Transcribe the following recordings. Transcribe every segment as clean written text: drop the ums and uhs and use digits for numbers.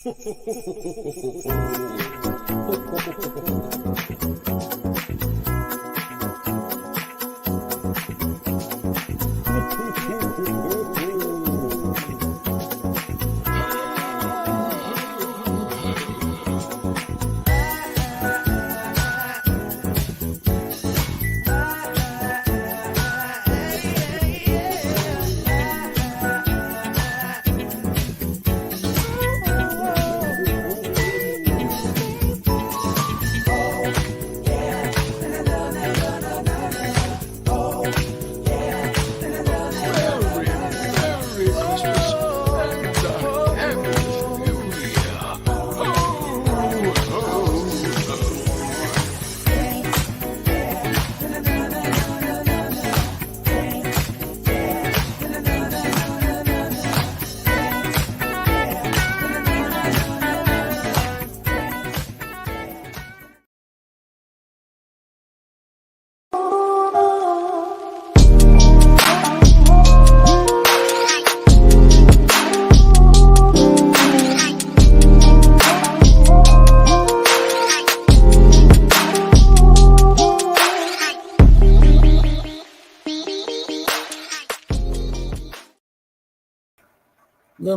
Good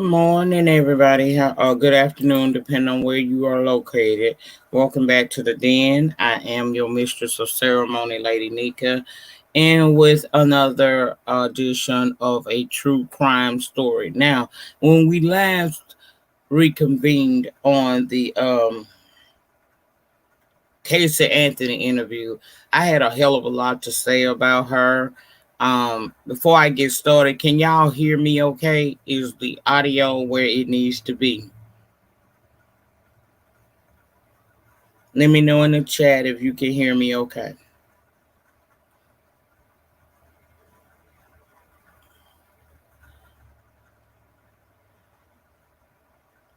morning, everybody. Good afternoon, depending on where you are located. Welcome back to the Den. I am your mistress of ceremony, Lady Nika, and with another edition of a true crime story. Now, when we last reconvened on the Caylee Anthony interview, I had a hell of a lot to say about her. Before I get started, can y'all hear me okay? Is the audio where it needs to be? Let me know in the chat if you can hear me okay.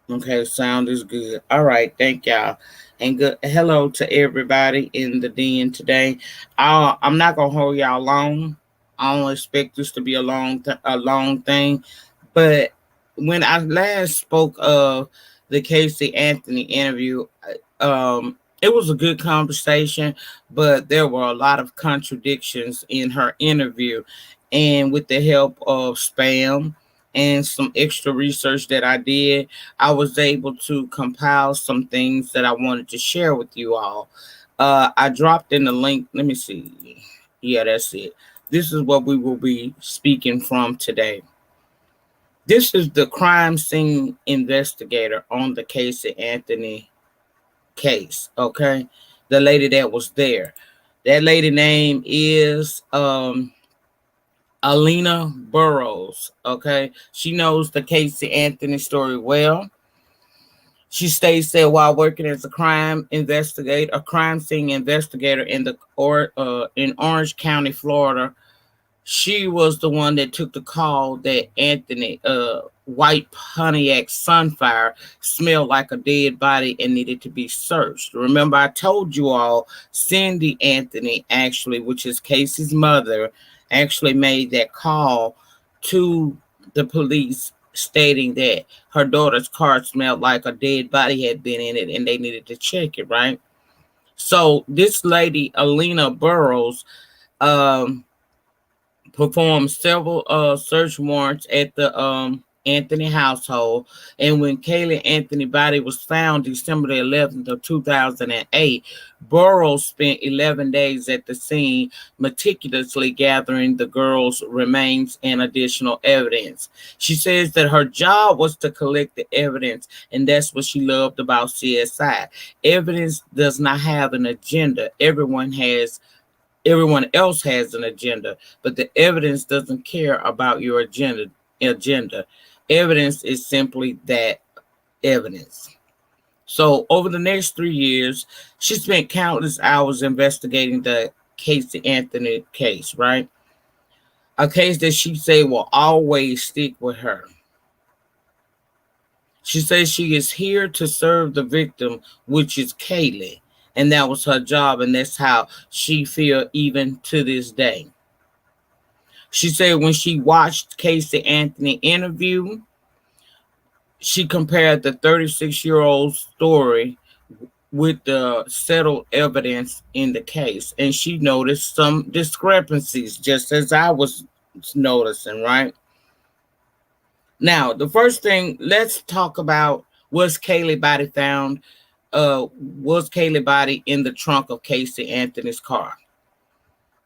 Okay, sound is good. All right, thank y'all. And good hello to everybody in the den today. I'm not gonna hold y'all long. I don't expect this to be a long thing, but when I last spoke of the Caylee Anthony interview, it was a good conversation, but there were a lot of contradictions in her interview, and with the help of spam and some extra research that I did, I was able to compile some things that I wanted to share with you all. I dropped in the link. Let me see. Yeah, that's it. This is what we will be speaking from today. This is the crime scene investigator on the Caylee Anthony case, okay? The lady that was there. That lady name is Alina Burrows, okay? She knows the Caylee Anthony story well. She states that while working as a crime scene investigator in Orange County, Florida, she was the one that took the call that Anthony white Pontiac Sunfire smelled like a dead body and needed to be searched. Remember, I told you all Cindy Anthony, actually, which is Casey's mother, actually made that call to the police stating that her daughter's car smelled like a dead body had been in it and they needed to check it, right? So this lady, Alina Burrows, performed several search warrants at the Anthony household, and when Caylee Anthony body was found December the 11th of 2008, Burrows spent 11 days at the scene meticulously gathering the girl's remains and additional evidence. She says that her job was to collect the evidence, and that's what she loved about CSI. Evidence does not have an agenda. Everyone else has an agenda, but the evidence doesn't care about your agenda. Evidence is simply that, evidence. So over the next 3 years, she spent countless hours investigating the Caylee Anthony case, right? A case that she said will always stick with her. She says she is here to serve the victim, which is Caylee. And that was her job, and that's how she feels even to this day. She said when she watched Caylee Anthony interview, She compared the 36-year-old story with the settled evidence in the case, and she noticed some discrepancies, just as I was noticing, right? Now, the first thing, let's talk about, was Caylee body found? Was Caylee body in the trunk of Casey Anthony's car?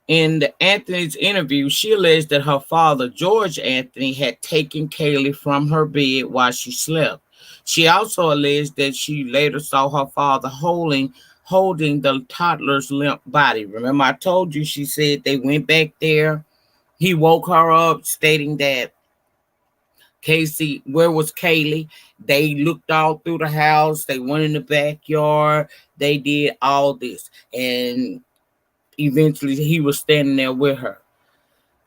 In the Anthony's interview, she alleged that her father, George Anthony, had taken Caylee from her bed while she slept. She also alleged that she later saw her father holding the toddler's limp body. Remember, I told you, she said they went back there. He woke her up, stating that Casey, where was Caylee? They looked all through the house. They went in the backyard. They did all this. And eventually he was standing there with her.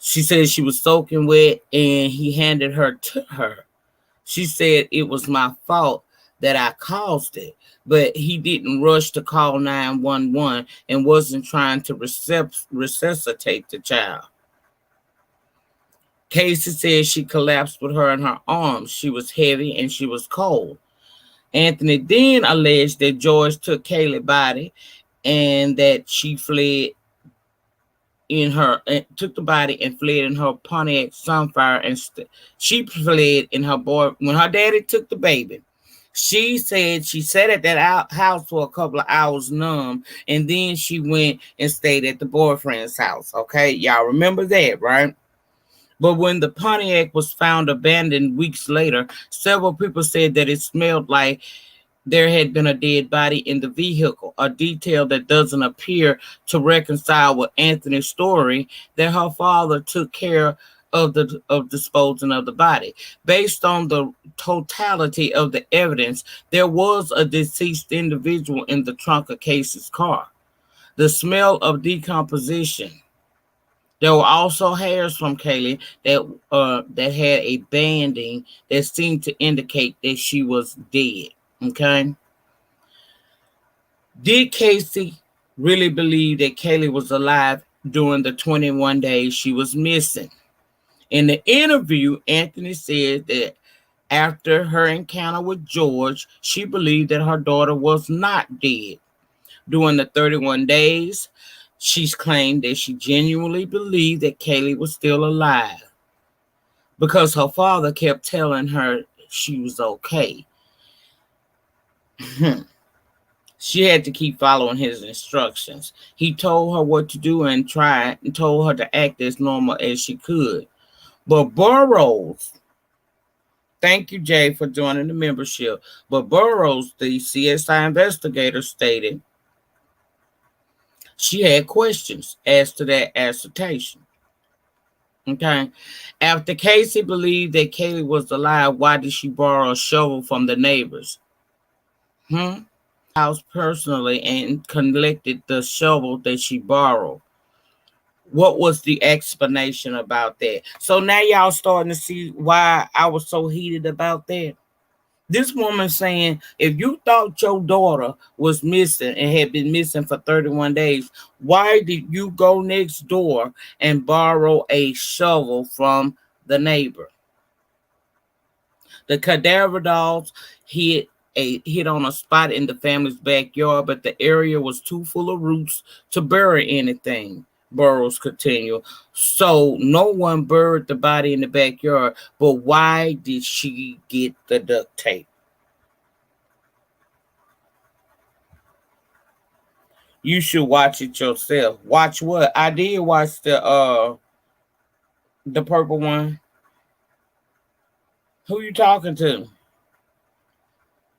She said she was soaking wet and he handed her to her. She said it was my fault that I caused it, but he didn't rush to call 911 and wasn't trying to resuscitate the child. Casey said she collapsed with her in her arms. She was heavy and she was cold. Anthony then alleged that George took Caylee's body and that she fled in her, took the body and fled in her Pontiac Sunfire, and she fled in her boy when her daddy took the baby. She said she sat at that house for a couple of hours numb, and then she went and stayed at the boyfriend's house. Okay, y'all remember that, right? But when the Pontiac was found abandoned weeks later, several people said that it smelled like there had been a dead body in the vehicle, a detail that doesn't appear to reconcile with Anthony's story that her father took care of disposing of the body. Based on the totality of the evidence, there was a deceased individual in the trunk of Casey's car. The smell of decomposition. There were also hairs from Caylee that had a banding that seemed to indicate that she was dead. Okay. Did Casey really believe that Caylee was alive during the 21 days she was missing? In the interview, Anthony said that after her encounter with George, she believed that her daughter was not dead. During the 31 days, she's claimed that she genuinely believed that Caylee was still alive because her father kept telling her she was okay. She had to keep following his instructions. He told her what to do and told her to act as normal as she could. But Burroughs, thank you, Jay, for joining the membership. But Burroughs, the CSI investigator, stated she had questions as to that assertion. Okay. After Casey believed that Caylee was alive, why did she borrow a shovel from the neighbors? House personally and collected the shovel that she borrowed. What was the explanation about that? So now y'all starting to see why I was so heated about that. This woman saying, if you thought your daughter was missing and had been missing for 31 days, why did you go next door and borrow a shovel from the neighbor? The cadaver dogs hit on a spot in the family's backyard, but the area was too full of roots to bury anything. Burroughs continued. So no one buried the body in the backyard, but why did she get the duct tape? You should watch it yourself. Watch what? I did watch the purple one. Who you talking to?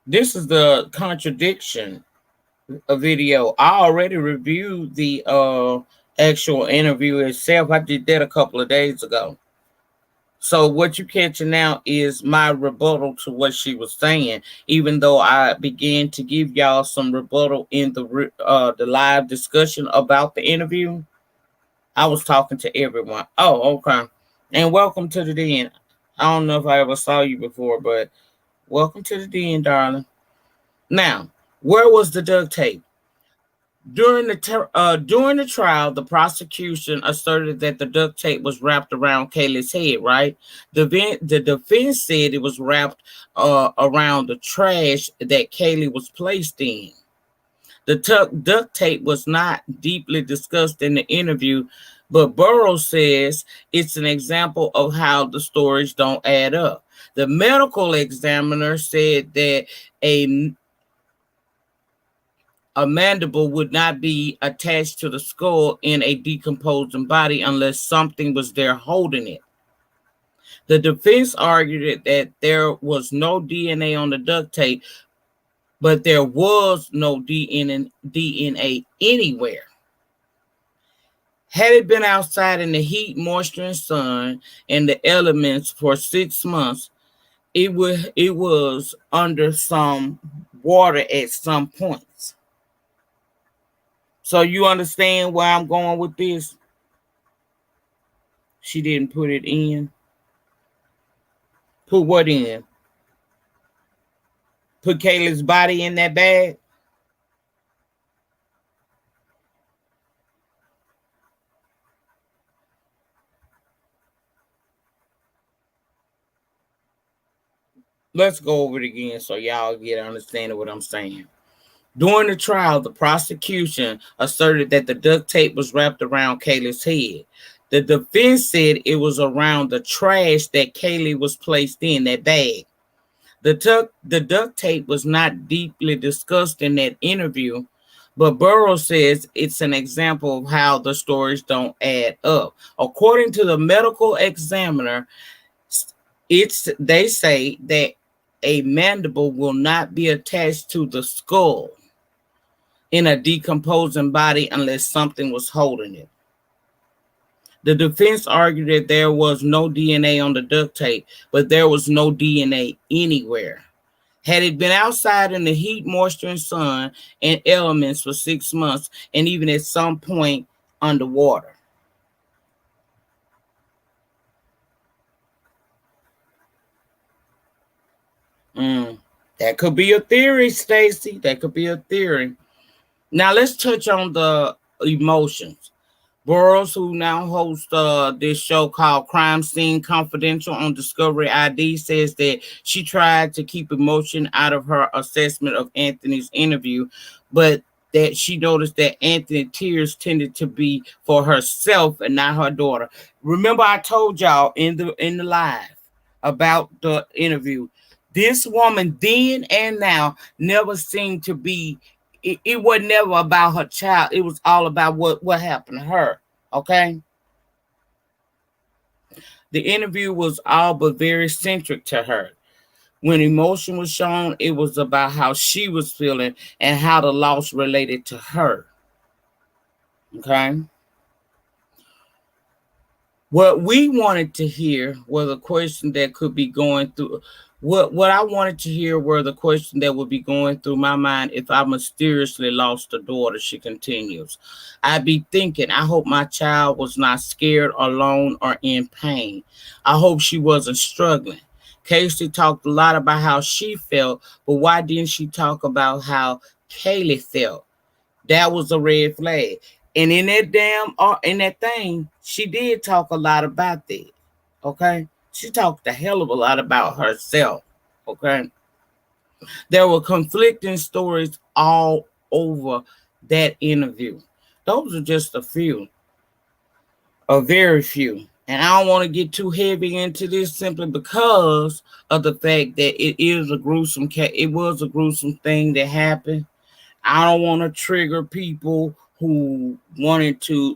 This is the Contradiction video. I already reviewed the actual interview itself. I did that a couple of days ago. So what you catching now is my rebuttal to what she was saying, even though I began to give y'all some rebuttal in the live discussion about the interview. I was talking to everyone. Oh, okay. And welcome to the den. I don't know if I ever saw you before, but welcome to the den, darling. Now, where was the duct tape? During the trial, the prosecution asserted that the duct tape was wrapped around Caylee's head. Right, the defense said it was wrapped around the trash that Caylee was placed in. The duct tape was not deeply discussed in the interview, but Burroughs says it's an example of how the stories don't add up. The medical examiner said that a mandible would not be attached to the skull in a decomposing body unless something was there holding it. The defense argued that there was no DNA on the duct tape, but there was no DNA anywhere. Had it been outside in the heat, moisture, and sun and the elements for 6 months, it was under some water at some points. So you understand where I'm going with this? She didn't put it in. Put what in? Put Caylee's body in that bag? Let's go over it again so y'all get understanding what I'm saying. During the trial, the prosecution asserted that the duct tape was wrapped around Caylee's head. The defense said it was around the trash that Caylee was placed in, that bag. The duct tape was not deeply discussed in that interview, but Burroughs says it's an example of how the stories don't add up. According to the medical examiner, they say that a mandible will not be attached to the skull in a decomposing body unless something was holding it. The defense argued that there was no DNA on the duct tape, but there was no DNA anywhere. Had it been outside in the heat, moisture, and sun and elements for 6 months, and even at some point underwater. That could be a theory, Stacy. That could be a theory. Now let's touch on the emotions. Burroughs, who now hosts this show called Crime Scene Confidential on Discovery ID, says that she tried to keep emotion out of her assessment of Anthony's interview, but that she noticed that Anthony's tears tended to be for herself and not her daughter. Remember, I told y'all in the live about the interview. This woman then and now never seemed to be. It was never about her child. It was all about what happened to her. Okay. The interview was all but very centric to her. When emotion was shown, it was about how she was feeling and how the loss related to her. Okay. What we wanted to hear was a question that could be going through. What I wanted to hear were the question that would be going through my mind if I mysteriously lost a daughter, she continues. I'd be thinking, I hope my child was not scared, alone, or in pain. I hope she wasn't struggling. Casey talked a lot about how she felt, but why didn't she talk about how Caylee felt? That was a red flag. And in that thing, she did talk a lot about that. Okay? She talked a hell of a lot about herself. Okay? There were conflicting stories all over that interview. Those are just a few. A very few. And I don't want to get too heavy into this simply because of the fact that it was a gruesome thing that happened. I don't want to trigger people who wanted to,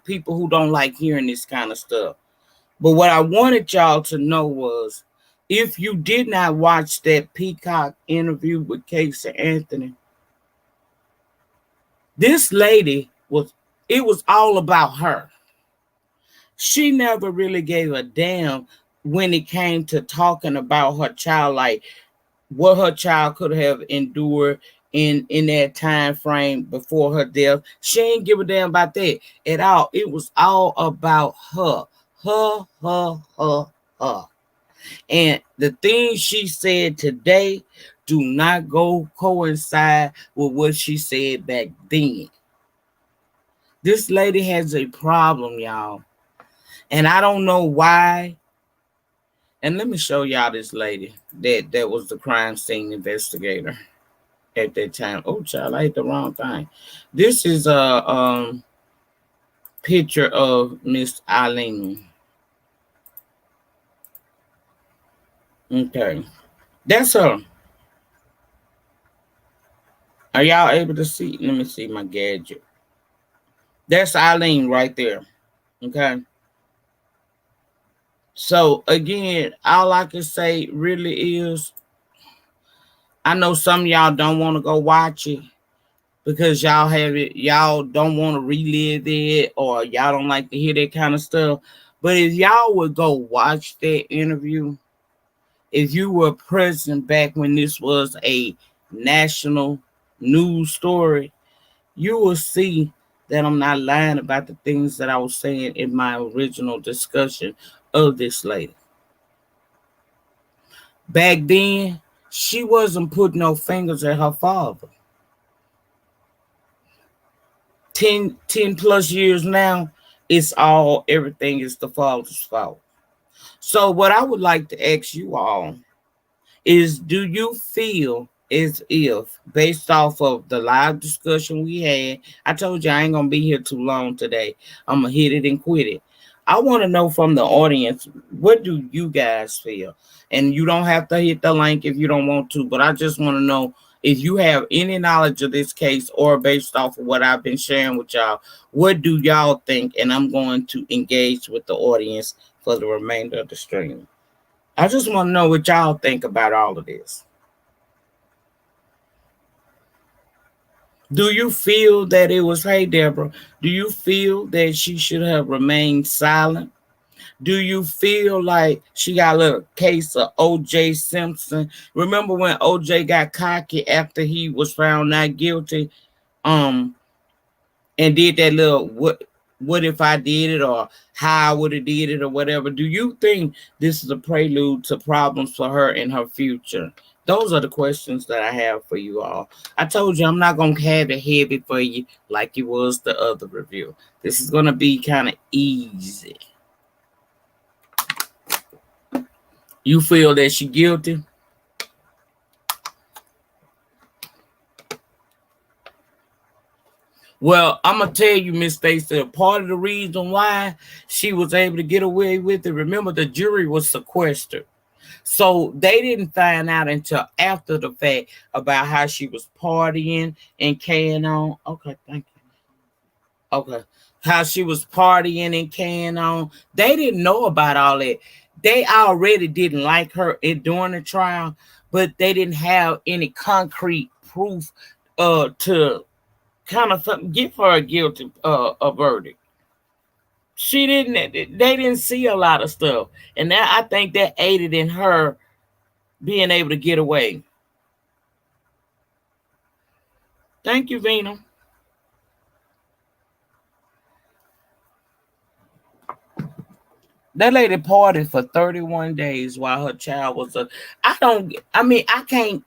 people who don't like hearing this kind of stuff. But what I wanted y'all to know was, if you did not watch that Peacock interview with Caylee Anthony, this lady it was all about her. She never really gave a damn when it came to talking about her child, like what her child could have endured in that time frame before her death. She ain't give a damn about that at all. It was all about her. Her. And the things she said today do not coincide with what she said back then. This lady has a problem, y'all. And I don't know why. And let me show y'all this lady that was the crime scene investigator at that time. Oh, child, I hit the wrong thing. This is a picture of Miss Eileen. Okay, that's her. Are y'all able to see? Let me see my gadget. That's Eileen right there. Okay. So again, all I can say really is I know some of y'all don't want to go watch it because y'all have it, y'all don't want to relive it or y'all don't like to hear that kind of stuff. But if y'all would go watch that interview, if you were present back when this was a national news story, you will see that I'm not lying about the things that I was saying in my original discussion of this lady. Back then, she wasn't putting no fingers at her father. 10 plus years now, it's all, everything is the father's fault. So what I would like to ask you all is, do you feel as if, based off of the live discussion we had, I told you I ain't gonna be here too long today. I'm gonna hit it and quit it. I want to know from the audience, what do you guys feel? And you don't have to hit the link if you don't want to, but I just want to know if you have any knowledge of this case or based off of what I've been sharing with y'all, what do y'all think? And I'm going to engage with the audience for the remainder of the stream. I just want to know what y'all think about all of this. Do you feel that it was, hey, Deborah, do you feel that she should have remained silent? Do you feel like she got a little case of O.J. Simpson? Remember when O.J. got cocky after he was found not guilty? And did that little what if I did it, or how I would have did it, or whatever. Do you think this is a prelude to problems for her in her future? Those are the questions that I have for you all. I told you I'm not gonna have it heavy for you like it was the other review. This is gonna be kind of easy. You feel that she guilty? Well, I'm gonna tell you, Miss Stacy, part of the reason why she was able to get away with it. Remember, the jury was sequestered, so they didn't find out until after the fact about how she was partying and carrying on. Okay, thank you. Okay, how she was partying and carrying on. They didn't know about all that. They already didn't like her during the trial, but they didn't have any concrete proof to kind of give her a guilty a verdict. She didn't. They didn't see a lot of stuff, and that, I think that aided in her being able to get away. Thank you, Vina. That lady partied for 31 days while her child was a. I don't. I mean, I can't.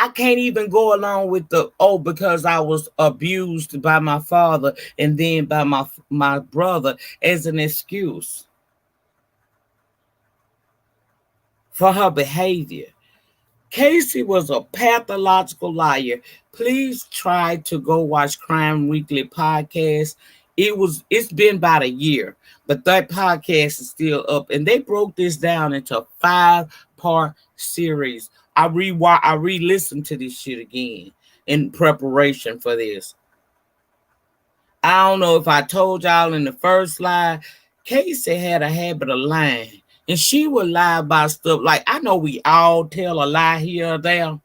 I can't even go along with the, oh, because I was abused by my father and then by my brother as an excuse for her behavior. Casey was a pathological liar. Please try to go watch Crime Weekly podcast. It's been about a year, but that podcast is still up, and they broke this down into a 5-part series. I re-listened to this shit again in preparation for this. I don't know if I told y'all in the first lie, Casey had a habit of lying. And she would lie about stuff. Like, I know we all tell a lie here or there.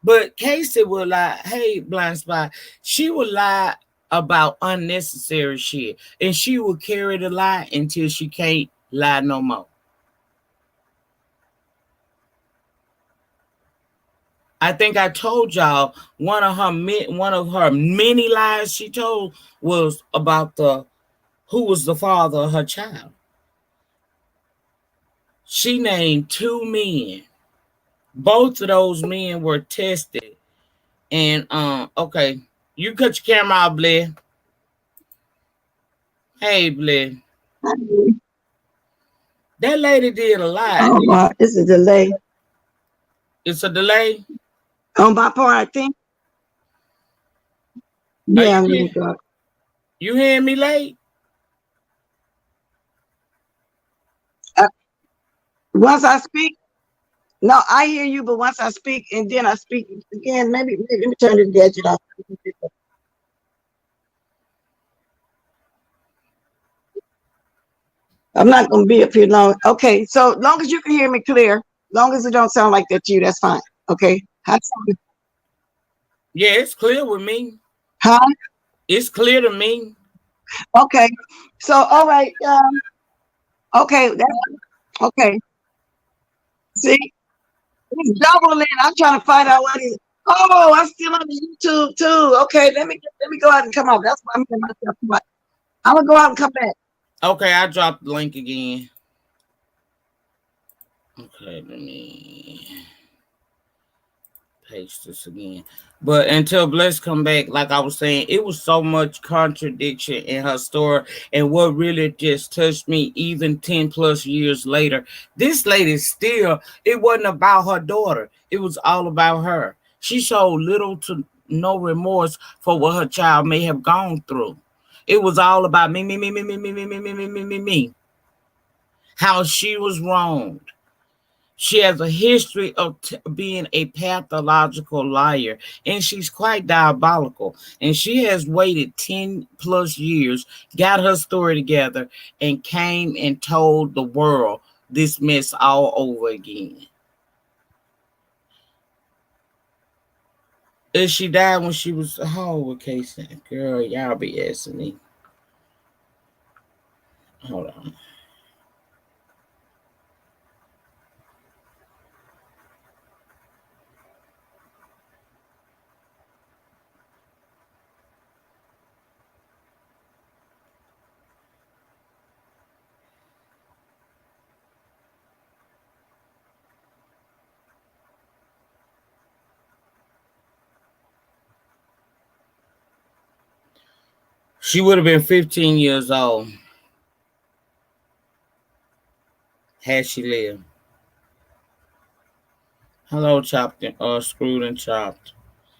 But Casey would lie, hey, blind spot, she would lie about unnecessary shit. And she would carry the lie until she can't lie no more. I think I told y'all one of her many lies she told was about who was the father of her child. She named 2 men. Both of those men were tested. And okay, You cut your camera off, Blair. Hey, Blair. That lady did a lot. Oh, it's a delay. It's a delay. On my part, I think. Are Yeah, you let hear, me go. you hearing me late? Uh, once I speak, no, I hear you, but once I speak and then I speak again, maybe let me turn this gadget off. I'm not going to be up here long. Okay, so long as you can hear me clear, long as it don't sound like that to you, that's fine. Okay. Yeah, it's clear with me. Huh? It's clear to me. Okay. So, all right. Okay. Okay. See, it's doubling. I'm trying to find out what it is. Oh, I'm still on YouTube too. Okay, let me go out and come out. That's why I'm getting myself. I'm gonna go out and come back. Okay, I dropped the link again. Okay, let me paste this again. But until Bless come back, like I was saying, it was so much contradiction in her story. And what really just touched me, even 10 plus years later, this lady still, it wasn't about her daughter. It was all about her. She showed little to no remorse for what her child may have gone through. It was all about me, me, me, me, me, me, me, me, me, me, me, me, me. How she was wronged. She has a history of being a pathological liar, and she's quite diabolical. And she has waited 10 plus years, got her story together, and came and told the world this mess all over again. And she died when she was, oh, okay, girl, y'all be asking me. Hold on. She would have been 15 years old had she lived. Hello, chopped and screwed and chopped.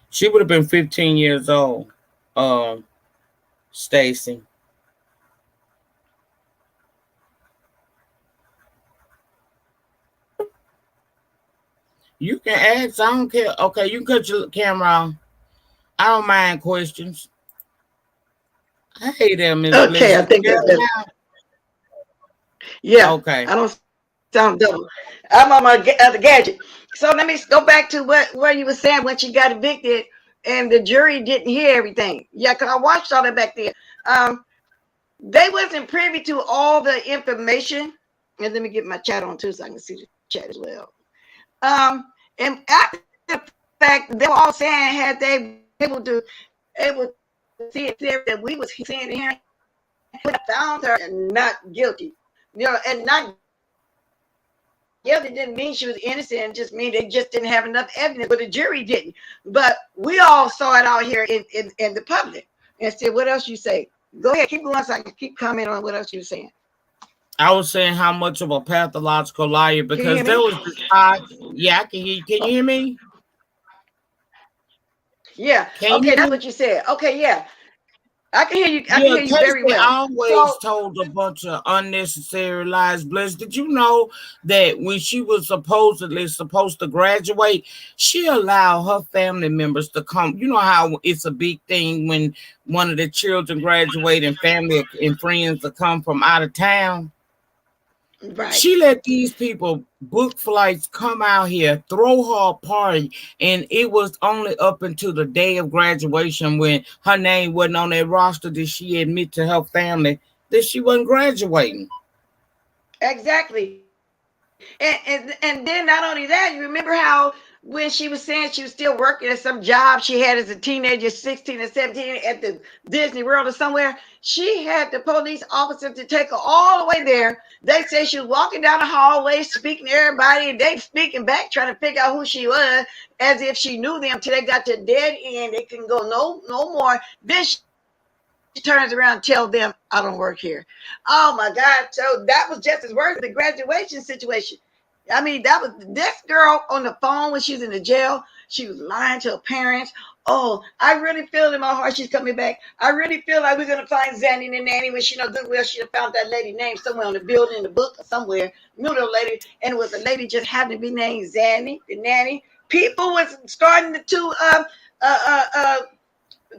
She would have been 15 years old. Um, Stacy. You can ask. I don't care. Okay, you can cut your camera on. I don't mind questions. Hey there, Miss Okay, Bliss. I You think there that's better. now? Yeah, Okay. I don't sound double. I'm on my other gadget. So let me go back to where you were saying when she got evicted and the jury didn't hear everything. Yeah, because I watched all that back there. Um, they wasn't privy to all the information. And let me get my chat on too so I can see the chat as well. And after the fact, they were all saying had they been able to see it that we was saying to him, found her not guilty. And not guilty didn't mean she was innocent. It just mean they just didn't have enough evidence, but the jury didn't. But we all saw it out here in the public. And said, what else you say? Go ahead, keep going so I can keep commenting on what else you're saying. I was saying how much of a pathological liar Can you hear because me? there was this high. Yeah, I can hear you. Can you hear me? Yeah. Can you Okay, hear that's me? what you said. Okay, yeah. I can hear you. I can Yeah, hear you very Casey well. always So told a bunch of unnecessary lies. Bliss, did you know that when she was supposedly supposed to graduate, she allowed her family members to come? You know how it's a big thing when one of the children graduate and family and friends to come from out of town? right. She let these people book flights, come out here, throw her a party, and it was only up until the day of graduation when her name wasn't on that roster did she admit to her family that she wasn't graduating. Exactly. And then not only that, you remember how when she was saying she was still working at some job she had as a teenager, 16 or 17, at the Disney World or somewhere. She had the police officer to take her all the way there. They say she was walking down the hallway speaking to everybody, and they speaking back, trying to figure out who she was, as if she knew them till they got to a dead end. They couldn't go no more. Then she turns around and tells them, I don't work here. Oh my God. So that was just as worse as the graduation situation. I mean, that was this girl on the phone when she was in the jail. She was lying to her parents. Oh, I really feel in my heart she's coming back. I really feel like we're gonna find Zanny and the nanny when she know good well she'd have found that lady name somewhere on the building, in the book or somewhere. Knew the lady, and it was a lady just happened to be named Zanny, the nanny. People was starting to uh, uh, uh,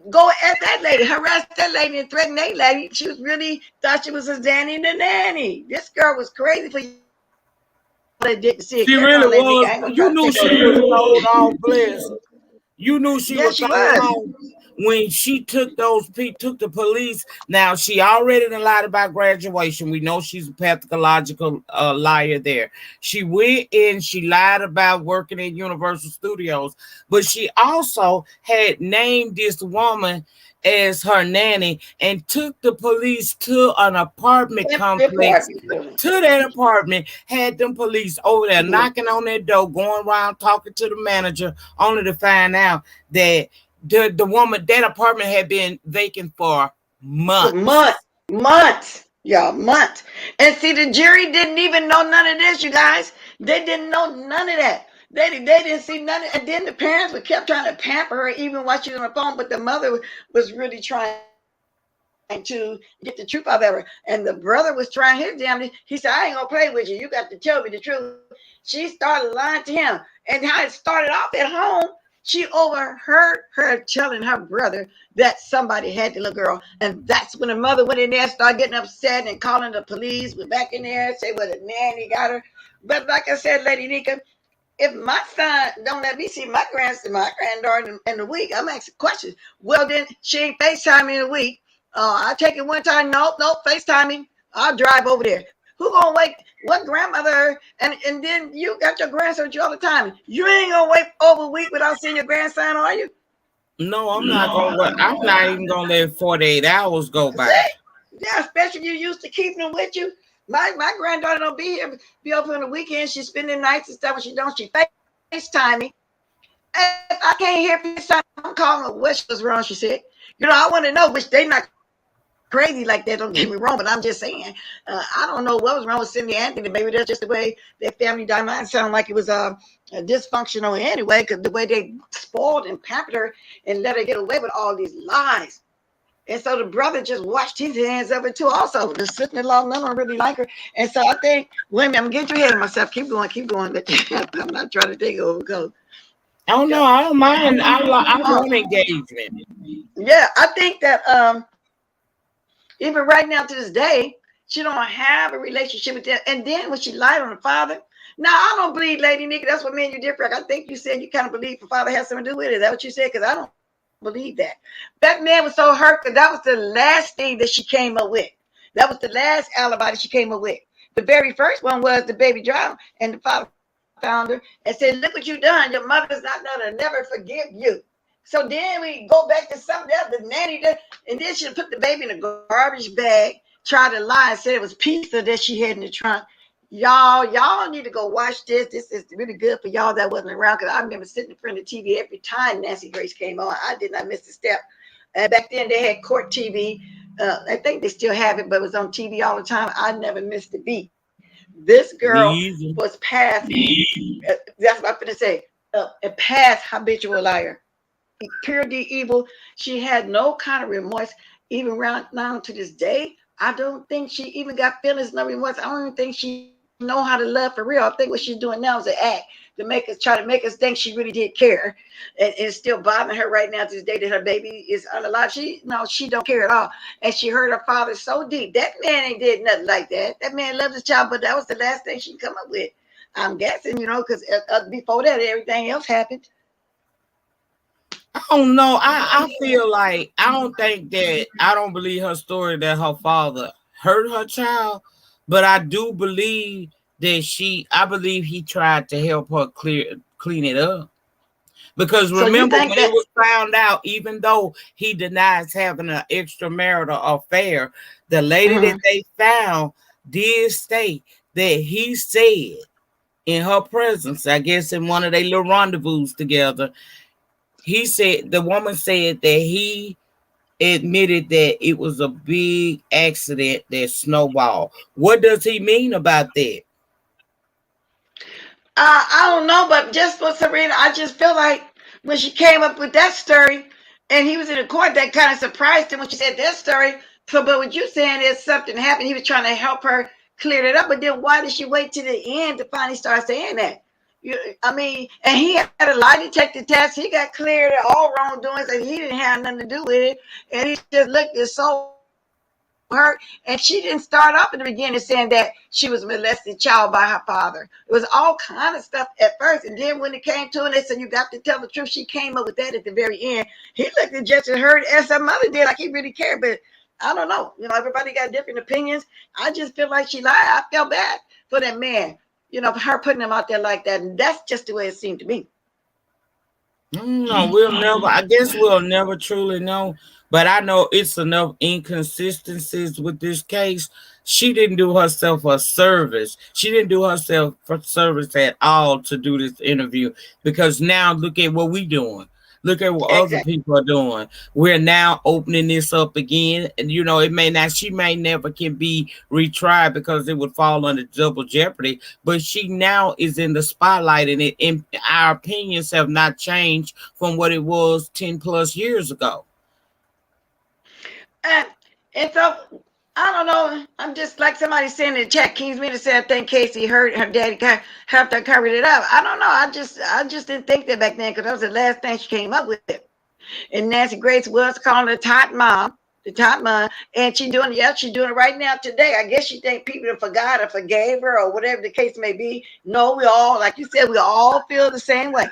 go at that lady, harass that lady, and threaten that lady. She was really thought she was a Zanny the nanny. This girl was crazy for y'all that didn't see it. Catch on, lady Nick. I ain't She gonna try to really take over was. the show. You knew she was sold out blessed. You knew she Yes, was she thrown was. off when she took took the police. Now she already done lied about graduation. We know she's a pathological liar there. She went in, she lied about working at Universal Studios, but she also had named this woman as her nanny and took the police to an apartment Empty complex, apartment building. to that apartment, had them police over there knocking on their door, going around talking to the manager, only to find out that the woman, that apartment had been vacant for For months. months, y'all, months. And see, the jury didn't even know none of this, you guys. They didn't know none of that. They didn't see none of it. And then the parents were kept trying to pamper her even while she was on the phone, but the mother was really trying to get the truth out of her. And the brother was trying his damnedest. He said, I ain't gonna play with you. You got to tell me the truth. She started lying to him. And how it started off at home, she overheard her telling her brother that somebody had the little girl. And that's when the mother went in there, started getting upset and calling the police. Went back in there, say, well, the nanny got her. But like I said, Lady Nika, if my son don't let me see my grandson, my granddaughter in the week, I'm asking questions. Well, then she ain't FaceTime me in a week. I take it one time. Nope, FaceTime me. I'll drive over there. Who gonna wait? What grandmother? And then you got your grandson with you all the time. You ain't gonna wait over a week without seeing your grandson, are you? No, I'm not gonna wait. I'm not even gonna let 48 hours go by. See? Yeah, especially you used to keeping them with you. My granddaughter don't be here, be open on the weekend. She spending nights and stuff. When she don't, she FaceTime me. If I can't hear FaceTime, I'm calling her. What was wrong? She said. I want to know, which they not crazy like that. Don't get me wrong, but I'm just saying. I don't know what was wrong with Cindy Anthony. Maybe that's just the way their family dynamic sounded like it was dysfunctional anyway, because the way they spoiled and pampered her and let her get away with all these lies. And so the brother just washed his hands of it too. Also, the sister-in-law, none of them really like her. And so I think, wait a minute, I'm getting too ahead of myself. Keep going. I'm not trying to take over. Go. Oh no, I don't mind. I want engagement. Yeah, I think that even right now to this day, she don't have a relationship with them. And then when she lied on the father, now I don't believe, Lady Nikki, that's what me and you different. I think you said you kind of believe the father has something to do with it. Is that what you said? Because I don't believe that. That man was so hurt because that was the last thing that she came up with. That was the last alibi that she came up with. The very first one was the baby drowned, and the father found her and said, "Look what you done. Your mother's not gonna never forgive you." So then we go back to something else. The nanny did, and then she put the baby in a garbage bag, tried to lie and said it was pizza that she had in the trunk. Y'all need to go watch this. This is really good for y'all that wasn't around, because I remember sitting in front of the TV every time Nancy Grace came on. I did not miss a step. And back then they had court TV. I think they still have it, but it was on TV all the time. I never missed a beat. This girl Me was either. past. That's what I'm gonna say. A past habitual liar, pure D evil. She had no kind of remorse, even around now to this day. I don't think she even got feelings, no remorse. I don't even think she know how to love for real. I think what she's doing now is an act to make us try to make us think she really did care, and it's still bothering her right now to this day that her baby is unalive. She don't care at all, and she hurt her father so deep. That man ain't did nothing like that. That man loved his child, but that was the last thing she come up with. I'm guessing, because before that everything else happened. I don't know. I feel like I don't think that I don't believe her story that her father hurt her child, but I do believe that I believe he tried to help her clean it up. Because So you remember think when it that? was found out, even though he denies having an extramarital affair, the lady that Mhm. they found did state that he said in her presence, I guess in one of their little rendezvous together, he said the woman said that he admitted that it was a big accident that snowballed. What does he mean about that? I don't know, but just for Serena, I just feel like when she came up with that story, and he was in the court, that kind of surprised him when she said that story. So, but what you saying is something happened. He was trying to help her clear it up, but then why did she wait to the end to finally start saying that? I mean, and he had a lie detector test. He got cleared of all wrongdoings, and he didn't have nothing to do with it. And he just looked so hurt. And she didn't start off in the beginning saying that she was a molested child by her father. It was all kind of stuff at first. And then when it came to it, they said, you got to tell the truth. She came up with that at the very end. He looked at just as hurt as her mother did, like he really cared. But I don't know. Everybody got different opinions. I just feel like she lied. I felt bad for that man. For her putting him out there like that. And that's just the way it seemed to me. No, we'll never. I guess we'll never truly know. But I know it's enough inconsistencies with this case. She didn't do herself a service. She didn't do herself for service at all to do this interview because now look at what we doing. Look at what other Exactly. people are doing. We're now opening this up again, and it may not. She may never can be retried because it would fall under double jeopardy. But she now is in the spotlight, and our opinions have not changed from what it was 10 plus years ago. And, and so I don't know. I'm just like somebody saying in the chat. King's Meter said, I think Casey heard her daddy helped her cover it up. I don't know. I just didn't think that back then because that was the last thing she came up with. And Nancy Grace was calling her tot mom, the tot mom, and she's doing it right now today. I guess she think people forgot or forgave her or whatever the case may be. No, we all, like you said, we all feel the same way.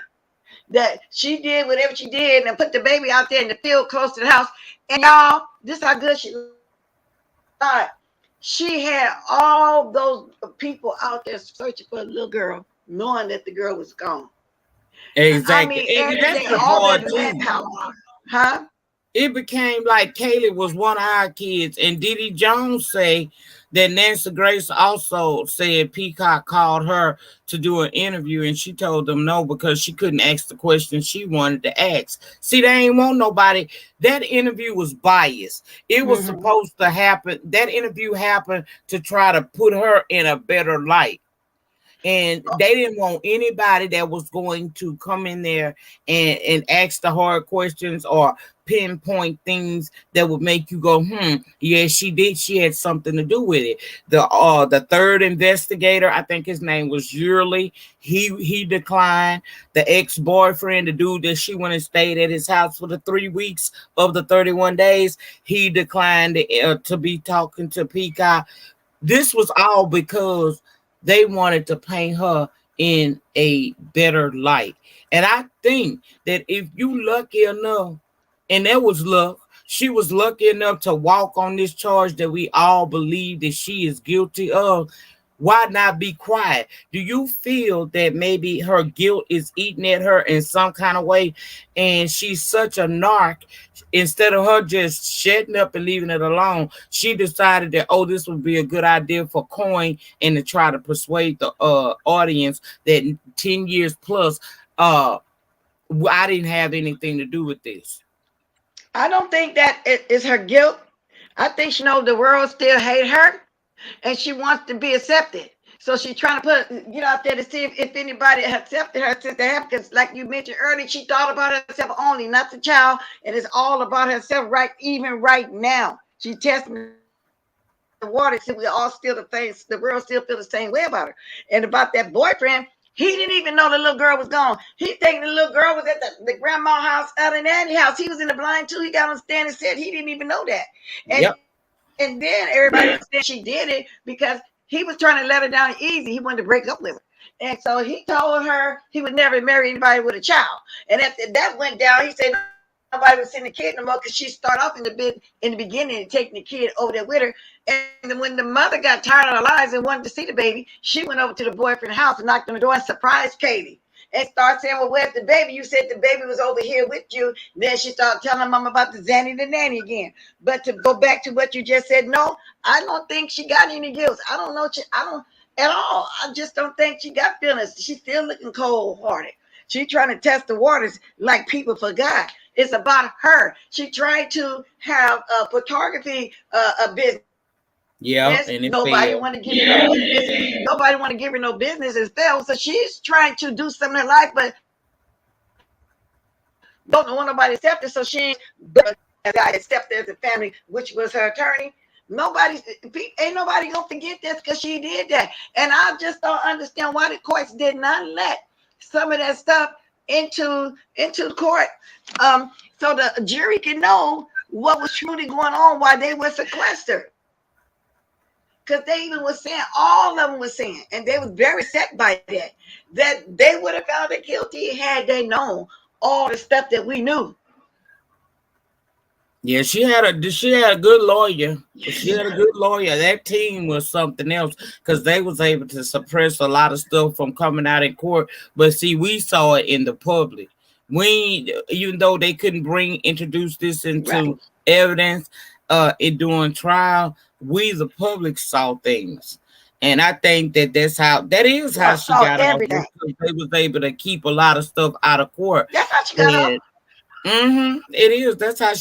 That she did whatever she did and put the baby out there in the field close to the house. And y'all, this how good she lied. She had all those people out there searching for a little girl, knowing that the girl was gone. I mean, Exactly. everything, And all that's the that part too. manpower, huh? It became like Caylee was one of our kids, and Diddy Jones say that Nancy Grace also said Peacock called her to do an interview, and she told them no because she couldn't ask the question she wanted to ask. See, they ain't want nobody. That interview was biased. It was Mm-hmm. supposed to happen. That interview happened to try to put her in a better light, and they didn't want anybody that was going to come in there and ask the hard questions or pinpoint things that would make you go, yeah, she did. She had something to do with it. The third investigator, I think his name was Yearly. He declined. The ex-boyfriend, the dude that she went and stayed at his house for the 3 weeks of the 31 days, he declined to be talking to Peacock. This was all because they wanted to paint her in a better light. And I think that if you lucky enough, and that was luck, she was lucky enough to walk on this charge that we all believe that she is guilty of. Why not be quiet? Do you feel that maybe her guilt is eating at her in some kind of way, and she's such a narc? Instead of her just shutting up and leaving it alone, she decided that, oh, this would be a good idea for coin and to try to persuade the audience that 10 years plus, I didn't have anything to do with this. I don't think that it is her guilt. I think she knows the world still hate her and she wants to be accepted. So she's trying to get out there to see if anybody accepted her since they have. Because, like you mentioned earlier, she thought about herself only, not the child, and it's all about herself. Right, even right now, she testing the water. See, we all still the face. The world still feel the same way about her. And about that boyfriend, he didn't even know the little girl was gone. He thinking the little girl was at the grandma house out in Annie house. He was in the blind too. He got on stand and said he didn't even know that. And Yep. then everybody was saying she did it because he was trying to let her down easy. He wanted to break up with her. And so he told her he would never marry anybody with a child. And after that went down, he said nobody was sending the kid no more because she started off in the beginning and taking the kid over there with her. And then when the mother got tired of her lies and wanted to see the baby, she went over to the boyfriend's house and knocked on the door and surprised Caylee. and start saying, well, where's the baby? You said the baby was over here with you. Then she started telling mom about the Zanny the nanny again. But to go back to what you just said, no, I don't think she got any guilt. I don't know. I don't at all. I just don't think she got feelings. She's still looking cold hearted. She trying to test the waters like people forgot. It's about her. She tried to have a photography a business. Nobody Yeah, want to and give it her no failed. business. Nobody want to give her no business and failed. So she's trying to do something in her life, but don't want nobody to accept it. So she ain't but as I accepted as a family, which was her attorney. Ain't nobody gonna forget this because she did that. And I just don't understand why the courts did not let some of that stuff into the court, so the jury can know what was truly going on while they were sequestered. Because they even was saying, all of them was saying, and they was very upset by that they would have found her guilty had they known all the stuff that we knew. Yeah, she had a good lawyer. She had a good lawyer. That team was something else because they was able to suppress a lot of stuff from coming out in court. But see, we saw it in the public. We, even though they couldn't introduce this into Right. evidence, in doing trial, we the public saw things. And I think that is how Y'all she saw got off, was everything. 'cause they was able to keep a lot of stuff out of court. That's how she got off. And it is. That's how it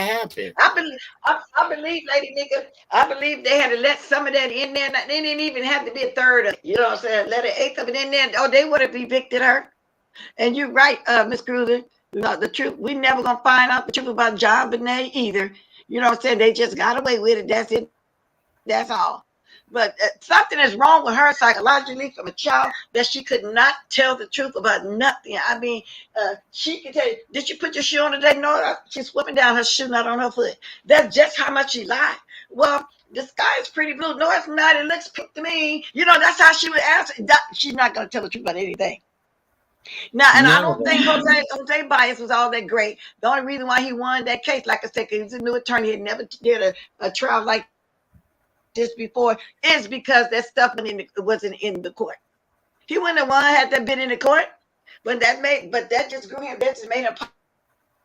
happened. I believe, Lady Nigga, I believe they had to let some of that in there. They didn't even have to be a third of it. You know what I'm saying? Let an eighth of it in there. Oh, they would have evicted her. And you're right, Miss Cruiser. No, the truth, we never gonna find out the truth about John Bonet either. You know what I'm saying? They just got away with it. That's it. That's all. But something is wrong with her psychologically from a child that she could not tell the truth about nothing. I mean, she can tell you, did you put your shoe on today? No, she's whipping down her shoe, not on her foot. That's just how much she lied. Well, the sky is pretty blue. No, it's not. It looks pink to me. You know, that's how she would answer. She's not going to tell the truth about anything. Now, and I don't Never. think Jose Bias was all that great. The only reason why he won that case, like I said, because he's a new attorney, he had never did a trial like this before, is because that stuff wasn't in the court. He wouldn't have won had that been in the court. But that just grew him. That just made him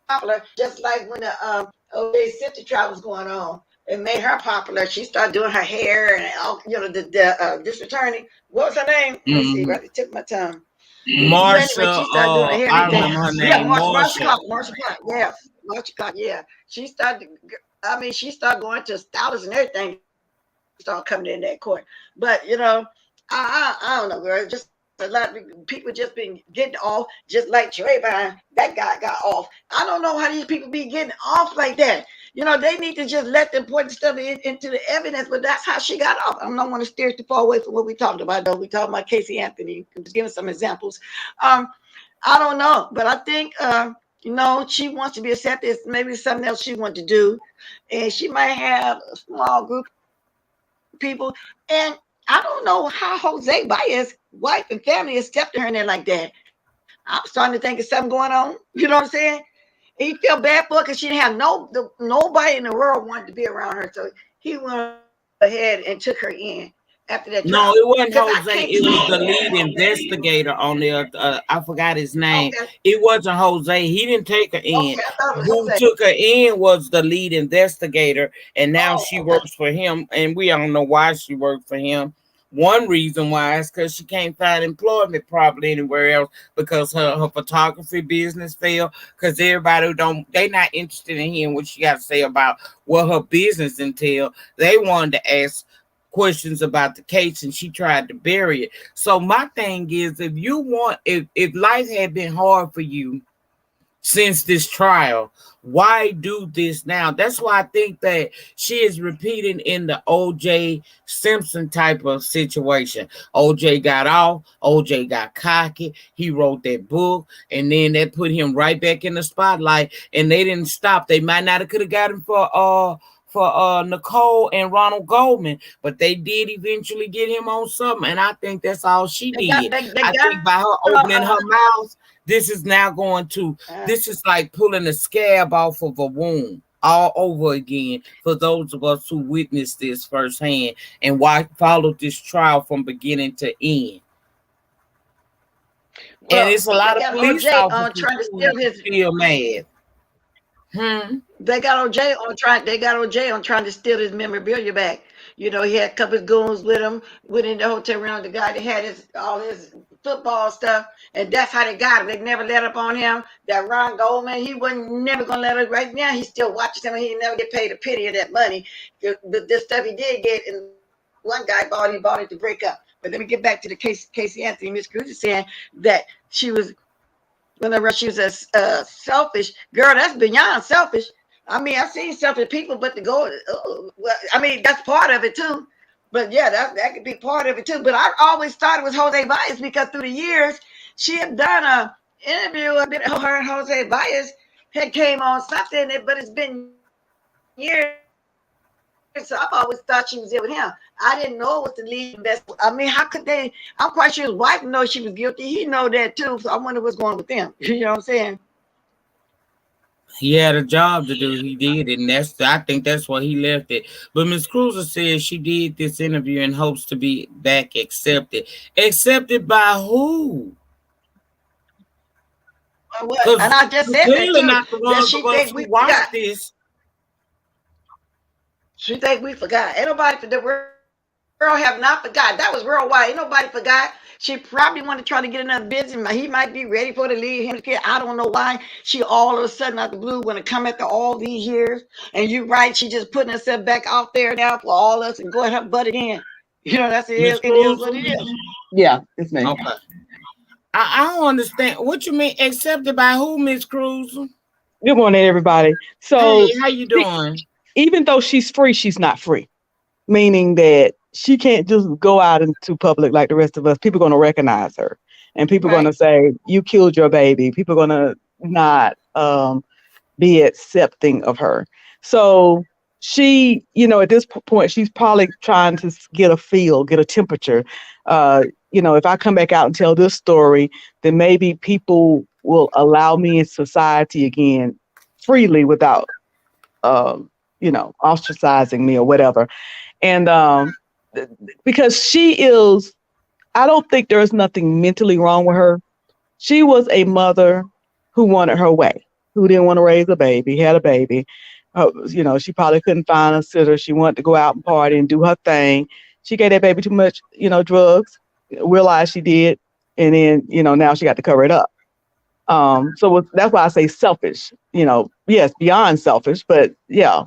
popular. Just like when the O.J. Simpson trial was going on, it made her popular. She started doing her hair and all. You know, this attorney. What was her name? Let me see. Right at the Mm-hmm. tip of my tongue. But anyway, she Marsha, started doing her hair and I everything. remember her Yeah, name, Marsha Marsha. Clark. Marsha Clark. Yeah, Marsha Clark. Yeah, she started. I mean, she started going to stylists and everything to start coming in that court. But I don't know, girl. Just a lot of people just been getting off, just like Trayvon. That guy got off. I don't know how these people be getting off like that. You know, they need to just let them point the stuff into the evidence. But that's how she got off. I don't want to steer too far away from what we talked about, though. We talked about Casey Anthony. I'm just giving some examples. Um, I don't know, but I think she wants to be accepted. It's maybe something else she wants to do, and she might have a small group of people. And I don't know how Jose Baez' wife and family accepted her in there like that. I'm starting to think of something going on. You know what I'm saying? He felt bad for her because she didn't have nobody in the world wanted to be around her, so he went ahead and took her in after that trial. Because No, I it can't wasn't see. Jose. It was the lead investigator on there. I forgot his Okay, name. It wasn't Jose. He didn't take her okay, in. I thought it was Who Jose. took her in was the lead investigator, and now Oh, she okay. works for him. And we don't know why she worked for him. One reason why is because she can't find employment probably anywhere else because her photography business failed. Because everybody who don't they not interested in hearing what she got to say about what her business entail. They wanted to ask questions about the case and she tried to bury it. So my thing is if life had been hard for you since this trial, why do this now? That's why I think that she is repeating in the OJ Simpson type of situation. OJ got off, OJ got cocky, he wrote that book, and then that put him right back in the spotlight, and they didn't stop. They might not have could have got him for Nicole and Ronald Goldman, but they did eventually get him on something, and I think that's all she did. They I got think by him her on. opening her mouth, this is now going to Uh, this is like pulling a scab off of a wound all over again for those of us who witnessed this firsthand and why followed this trial from beginning to end. And Well, it's a they lot of got police OJ on officers trying to who steal his. still mad. Hmm. They got OJ on trying. They got OJ on trying to steal his memorabilia back. You know, he had a couple of goons with him. Went in the hotel room. The guy that had his all his football stuff, and that's how they got him. They never let up on him. That Ron Goldman, he wasn't never gonna let up. Right now, he still watches him, and he never get paid a penny of that money. The stuff he did get, and one guy bought it to break up. But let me get back to the case, Casey Anthony, Ms.Cruiser saying that she was whenever she was a selfish girl. That's beyond selfish. I mean, I've seen selfish people, but to go, well, I mean, that's part of it too. But yeah, that could be part of it too. But I always thought it was Jose Baez because through the years she had done a interview. A bit her and Jose Baez had came on something, but it's been years. So I've always thought she was there with him. I didn't know it was the lead investor. I mean, how could they? I'm quite sure his wife know she was guilty. He know that too. So I wonder what's going on with them. You know what I'm saying? He had a job to do. He did it, and I think that's why he left it. But Miss Cruiser says she did this interview in hopes to be back accepted. Accepted by who? What? And Because I just said that clearly too. not the That ones she of us think who we watch forgot. this. She think we forgot. Ain't nobody for the world have not forgot. That was worldwide. Ain't nobody forgot. She probably want to try to get another business. He might be ready for to leave him. I don't know why she all of a sudden out the blue want to come after all these years. And you right, she just putting herself back out there now for all us and go ahead and butt it in. You know, that's it. Miss It is what it Cruiser. is. Yeah, it's me. Okay. I don't understand what you mean. Accepted by who, Miss Cruiser? Good morning, everybody. Hey, So, how you she, doing? even though she's free, she's not free, meaning that she can't just go out into public like the rest of us. People are going to recognize her, and people are going Right. to say, "You killed your baby." People are going to not be accepting of her. So she, at this point, she's probably trying to get a feel, get a temperature. Uh, if I come back out and tell this story, then maybe people will allow me in society again freely without, ostracizing me or whatever. And because she is, I don't think there's nothing mentally wrong with her. She was a mother who wanted her way, who didn't want to raise a baby, had a baby. She probably couldn't find a sitter. She wanted to go out and party and do her thing. She gave that baby too much, drugs, realized she did. And then, now she got to cover it up. That's why I say selfish, yes, beyond selfish, but yeah,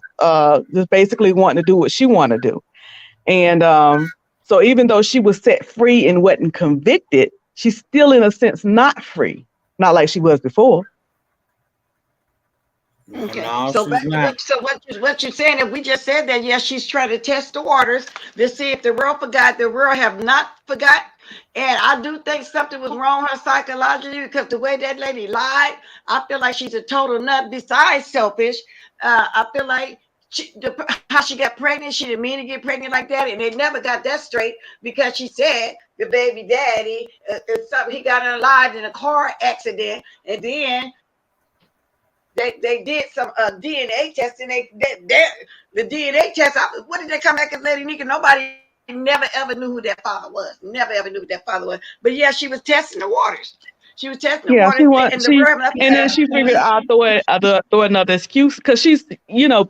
just basically wanting to do what she wanted to do. And so even though she was set free and wasn't convicted, she's still in a sense not free. Not like she was before. Okay, No, so she's back to not. what you're saying. If we just said that, yes, she's trying to test the waters to see if the world forgot. The world have not forgot, and I do think something was wrong with her psychologically because the way that lady lied, I feel like she's a total nut. Besides selfish, I feel like how she got pregnant, she didn't mean to get pregnant like that, and they never got that straight because she said the baby daddy, something he got unalived in a car accident, and then they did some DNA testing. The DNA test. What did they come back and Lady Nika? Nobody never ever knew who that father was. Never ever knew who that father was. But yeah, she was testing the waters. She was testing the Yeah, waters, she and want the she, world up and then there. she figured I'll throw another excuse because she's,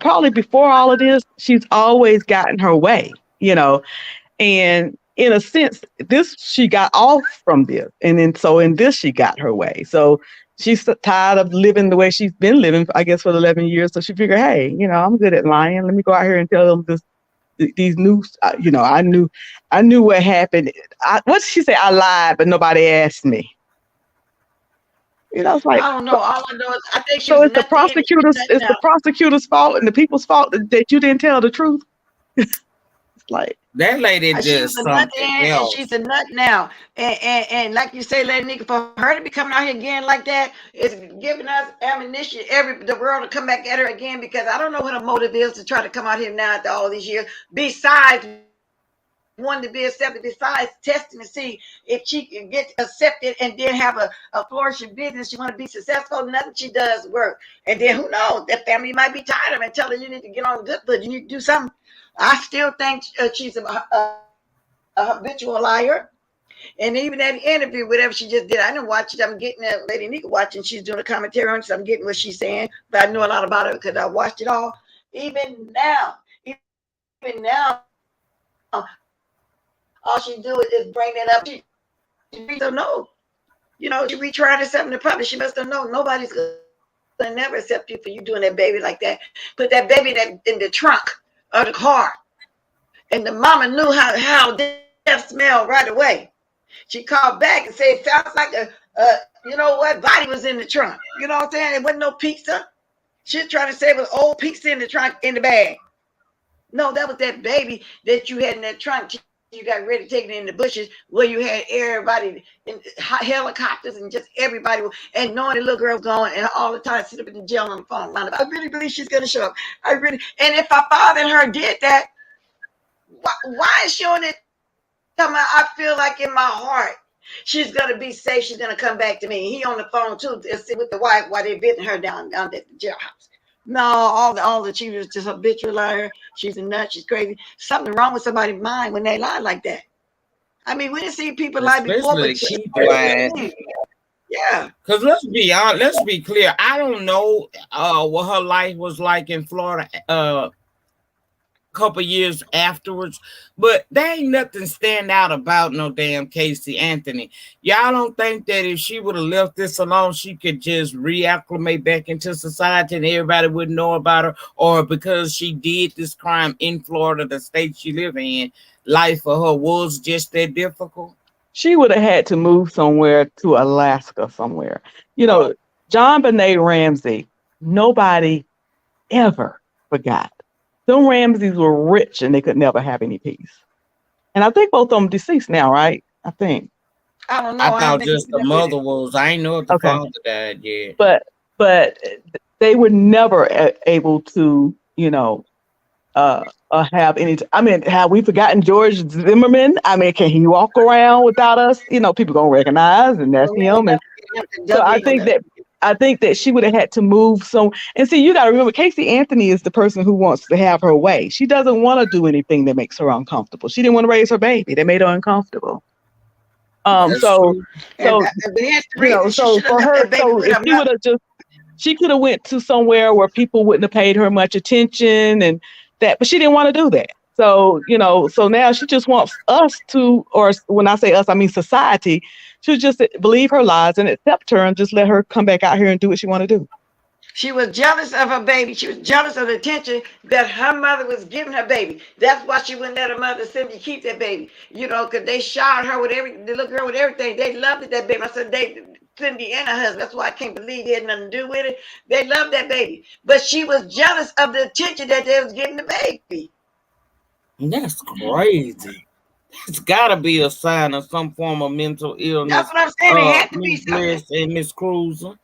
probably before all of this, she's always gotten her way, and in a sense, this she got off from this, and then so in this she got her way. So she's tired of living the way she's been living, I guess, for 11 years. So she figured, hey, I'm good at lying. Let me go out here and tell them these news. I knew what happened. What did she say? I lied, but nobody asked me. It's like, I don't know. All I know is I think she so was a nut then, and she's a nut it's the now. prosecutor's fault and the people's fault that you didn't tell the truth. It's like, That lady She was just a nut something then, and else. she's a nut now. And like you say, Lady Nika, for her to be coming out here again like that is giving us ammunition, the world to come back at her again because I don't know what her motive is to try to come out here now after all these years. Besides wanting to be accepted, besides testing to see if she can get accepted and then have a flourishing business. She want to be successful. Nothing she does work. And then who knows? That family might be tired of her and telling her you need to get on good foot. You need to do something. I still think she's a habitual liar. And even that interview, whatever she just did, I didn't watch it. I'm getting that Lady Nika watching. She's doing a commentary on it, so I'm getting what she's saying. But I know a lot about it because I watched it all. Even now, all she do is just bring that up. She really don't know. She retrying to something to publish. She must don't know. Nobody's gonna never accept you for you doing that baby like that. Put that baby in the trunk of the car. And the mama knew how death smelled right away. She called back and said, it sounds like a body was in the trunk. You know what I'm saying? It wasn't no pizza. She was trying to say it was old pizza in the trunk in the bag. No, that was that baby that you had in that trunk. You got ready to take it in the bushes where you had everybody in helicopters and just everybody. And knowing the little girl was gone and all the time sitting up in the jail on the phone. I really believe she's going to show up. And if our father and her did that, why is she on it? I feel like in my heart, she's gonna be safe. She's gonna come back to me. He on the phone too, sit with the wife while they're beating her down at the jailhouse. No, all that she was just a habitual liar. She's a nut. She's crazy. Something wrong with somebody's mind when they lie like that. I mean, we didn't see people lie before, Especially but to keep lying. yeah. Because let's be honest, let's be clear. I don't know what her life was like in Florida couple years afterwards, but there ain't nothing stand out about no damn Caylee Anthony. Y'all don't think that if she would have left this alone, she could just reacclimate back into society and everybody would know about her? Or because she did this crime in Florida, the state she live in, life for her was just that difficult? She would have had to move somewhere to Alaska somewhere. Oh, John Benet Ramsey, nobody ever forgot. Them Ramseys were rich and they could never have any peace. And I think both of them deceased now, right? I think. I don't I know. I thought haven't been just the keeping up with mother it. was. I ain't know if the Okay. father died yet. But they were never able to, have any. I mean, have we forgotten George Zimmerman? I mean, can he walk around without us? People gonna recognize, and that's Well, we him. ain't And never get him to so I W think in that she would have had to move. So, and see, you got to remember, Caylee Anthony is the person who wants to have her way. She doesn't want to do anything that makes her uncomfortable. She didn't want to raise her baby. That made her uncomfortable. That's So, true. so and here's the reason she so should have for left her, that baby so with if her she would mother. have just, she could have went to somewhere where people wouldn't have paid her much attention and that, but she didn't want to do that. So, so now she just wants us to, or when I say us, I mean society, to just believe her lies and accept her and just let her come back out here and do what she want to do. She was jealous of her baby. She was jealous of the attention that her mother was giving her baby. That's why she wouldn't let her mother simply keep that baby. Because they showered her with the little girl with everything. They loved it, that baby. I said Cindy and her husband. That's why I can't believe they had nothing to do with it. They loved that baby. But she was jealous of the attention that they was giving the baby. That's crazy. It's got to be a sign of some form of mental That's illness. what I'm saying. It had to be Miss something. Bliss and Miss Cruiser.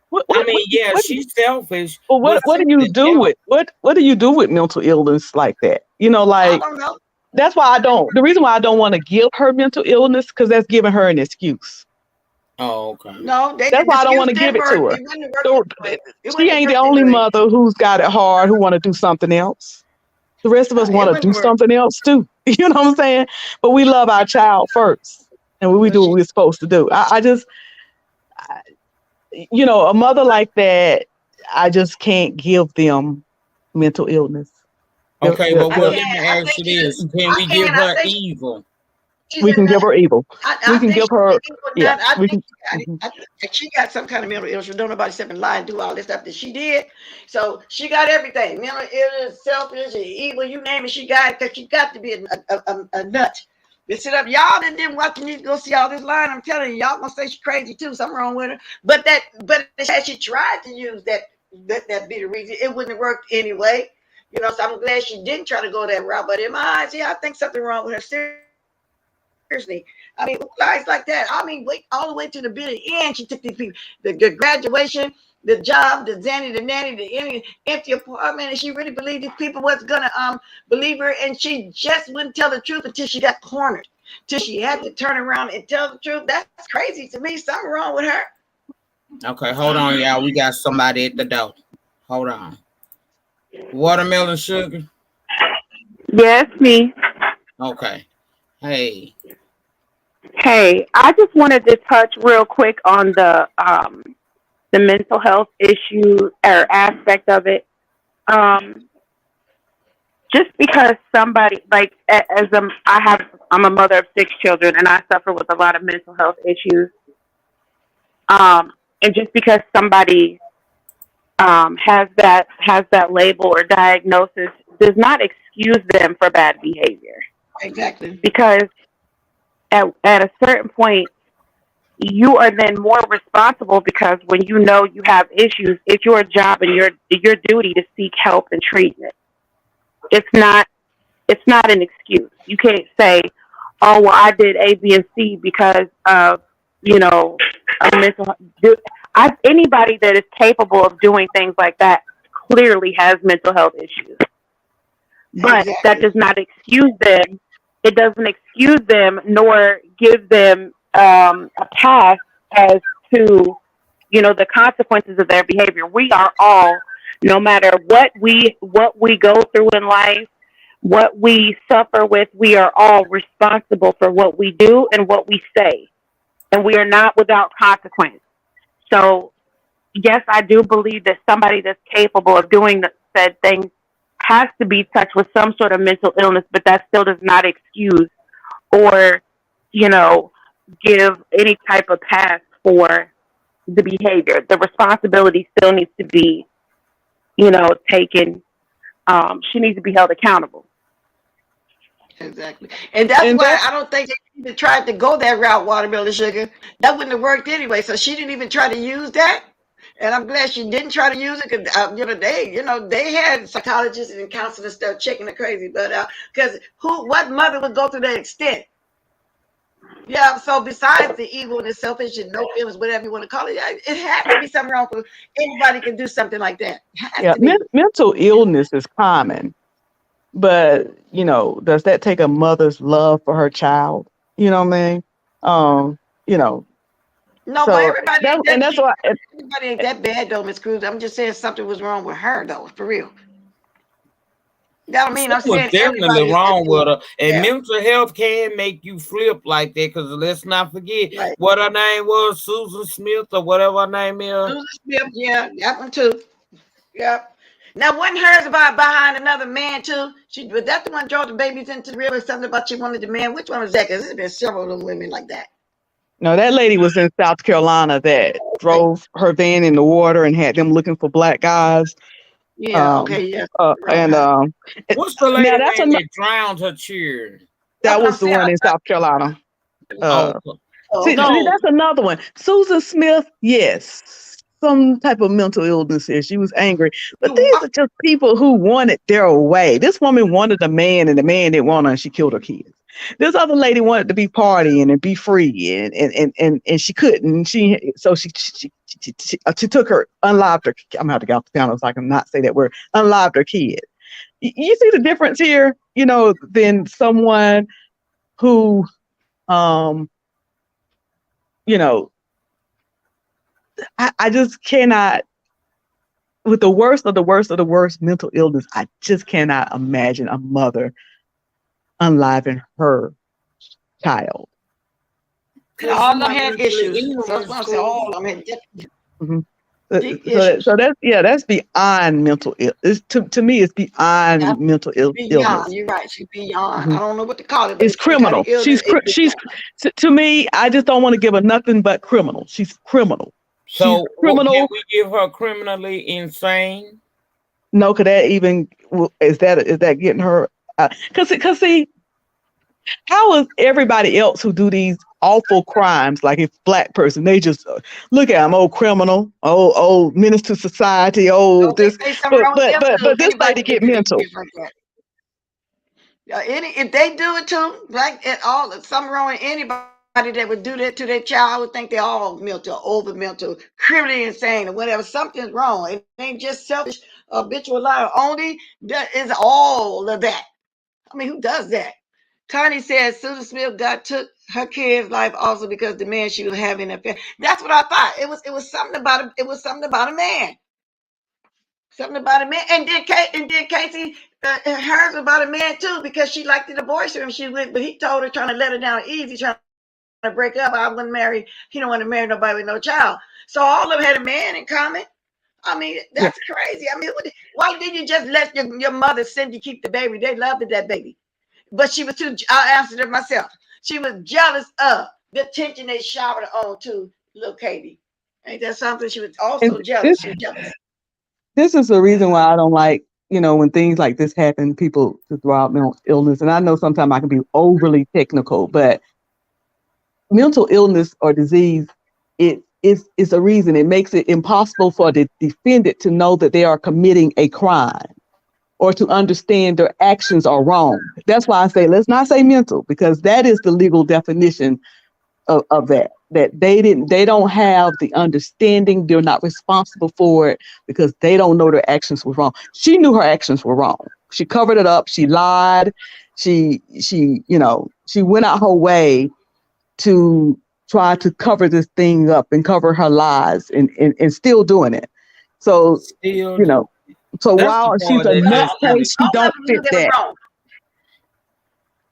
What, I what, what, mean, yeah, what, she's selfish, well, but what do you something do else. with what do you do with mental illness like that? I Like don't know. that's why I don't. The reason why I don't want to give her mental illness because that's giving her an excuse. Oh, okay. No, That's the why I don't excuse want to give didn't it work. to her. It wouldn't have worked So anyway. It she wouldn't have ain't the worked only anyway. mother who's got it hard who want to do something else. The rest of us It want to wouldn't do work. something else too. You know what I'm saying? But we love our child first, and we But do what we're supposed to do. I just, a mother like that, I just can't give them mental illness. Okay, but I well, can't. let me I ask think you she's. this: Can I we give can. I her think evil? she's We a can give nut. her evil. We I can think give she's her, an evil yeah. nut. I We think can. she got it. Mhm. I think she got some kind of mental illness. Don't nobody sit and lie and do all this stuff that she did. So she got everything. Mental illness, selfish, evil, you name it. She got it because she got to be a nut. They sit up, y'all that didn't watch. You need to go see all this line. I'm telling you, y'all gonna say she's crazy too. Something wrong with her. But had she tried to use that be the reason, it wouldn't have worked anyway. So I'm glad she didn't try to go that route. But in my eyes, yeah, I think something wrong with her. Seriously. I mean, who lies like that? I mean, wait all the way to the bitter end. She took these people, the graduation, the job, the zanny, the nanny, the empty apartment, and she really believed these people was gonna believe her, and she just wouldn't tell the truth until she got cornered, till she had to turn around and tell the truth. That's crazy to me. Something wrong with her. Okay, hold on, y'all. We got somebody at the door. Hold on. Watermelon sugar. Yes, me. Okay. Hey, Hey, I just wanted to touch real quick on the mental health issue or aspect of it. Um, just because somebody like as I'm a mother of six children and I suffer with a lot of mental health issues. And just because somebody has that label or diagnosis does not excuse them for bad behavior. Exactly. Because at a certain point, you are then more responsible because when you know you have issues, it's your job and your duty to seek help and treatment. It's not it's not an excuse. You can't say, "Oh, well, I did A, B, and C because of you know a mental." Anybody that is capable of doing things like that clearly has mental health issues, but that Exactly. does not excuse them. It doesn't excuse them nor give them a pass as to the consequences of their behavior. We are all, no matter what we go through in life, what we suffer with, we are all responsible for what we do and what we say, and we are not without consequence. So yes, I do believe that somebody that's capable of doing said things has to be touched with some sort of mental illness, but that still does not excuse or, you know, give any type of pass for the behavior. The responsibility still needs to be, taken. She needs to be held accountable. Exactly. And that's And why that I don't think they even tried to go that route, watermelon sugar. That wouldn't have worked anyway. So she didn't even try to use that. And I'm glad she didn't try to use it because they had psychologists and counselors stuff checking the crazy blood out. Because what mother would go to that extent? Yeah. So besides the evil and the selfish and no feelings, whatever you want to call it, it has to be something wrong for anybody can do something like that. It has yeah, to be. mental illness is common, but does that take a mother's love for her child? You know what I mean? You know, No, well, so that's why. everybody ain't that bad though, Miss Cruz. I'm just saying something was wrong with her though, for real. That don't mean I'm Something was saying definitely everybody is that wrong with bad. her. And Yeah, mental health can make you flip like that because let's not forget right. what her name was, Susan Smith or whatever her name is. Susan Smith, yeah, that one too. Yeah. Now, wasn't hers about behind another man too? Was that the one drove the babies into the river? Something about she wanted the man. Which one was that? Because there's been several of them women like that. No, that lady was in South Carolina that Like, drove her van in the water and had them looking for black guys. yeah, Um, okay, yeah, wrong and guy. What's the now lady that's name that drowned her children? That's that what I'm was the saying. one in South Carolina. Oh, Uh, Oh, see, okay. that's another one. Susan Smith, yes, some type of mental illness here. She was angry, but You these are just people who wanted their way. This woman wanted a man, and the man didn't want her, and she killed her kids. This other lady wanted to be partying and be free, and she couldn't. She took her unlived her. I'm gonna have to get off the panel so I can not say that word. Unlived her kid. You see the difference here, than someone who, um, you know, I just cannot, with the worst of the worst of the worst mental illness, I just cannot imagine a mother unliving her child. and because all you're of them not had issues. mentally So ill that's in why I'm saying all school. of them had Mhm. deep issues. So that's yeah, that's beyond mental ill. To me, it's That's beyond mental illness. beyond. You're right. She's beyond. I Mhm. don't know what to call it, but It's it's some kind of criminal. illness. It's She's beyond. to me. I just don't want to give her nothing but criminal. She's criminal. She's So, what can criminal. we give her criminally insane? No, could that even is that getting her? Because see, how is everybody else who do these awful crimes, like if black person, they just look at them, old criminal, old menace to society, No, old they this, say something but wrong with but them but too. but this Anybody lady can do get their mental. kids like that. If they do it too, like at all, something wrong with anybody that would do that to their child, I would think they're all mental, over mental, criminally insane, or whatever. Something's wrong. It ain't just selfish, habitual liar only. That is all of that. I mean, who does that? Tony said Susan Smith got took her kid's life also because the man she was having an affair. That's what I thought. It was something about it was something about a man. Something about a man, and then Casey, hers about a man too because she liked to divorce him. She went, but he told her trying to let her down easy, trying to break up. I wouldn't marry. He don't want to marry nobody with no child. So all of them had a man in common. I mean, Yeah. that's crazy. I mean, why didn't you just let your mother send you keep the baby? They loved that baby. But she was too, I answered it myself. She was jealous of the attention they showered on to little Katie. Ain't that something? She was And also jealous. this She was jealous. this is the reason why I don't like, when things like this happen, people to throw out mental illness. And I know sometimes I can be overly technical, but mental illness or disease, it's a reason. It makes it impossible for the defendant to know that they are committing a crime or to understand their actions are wrong. That's why I say let's not say mental, because that is the legal definition of that. That they don't have the understanding, they're not responsible for it because they don't know their actions were wrong. She knew her actions were wrong. She covered it up, she lied, she went out her way to try to cover this thing up and cover her lies and still doing it. So, Still you do. know, so That's the while she's part a that But nut just really. case, she all don't of them knew fit they were that. wrong.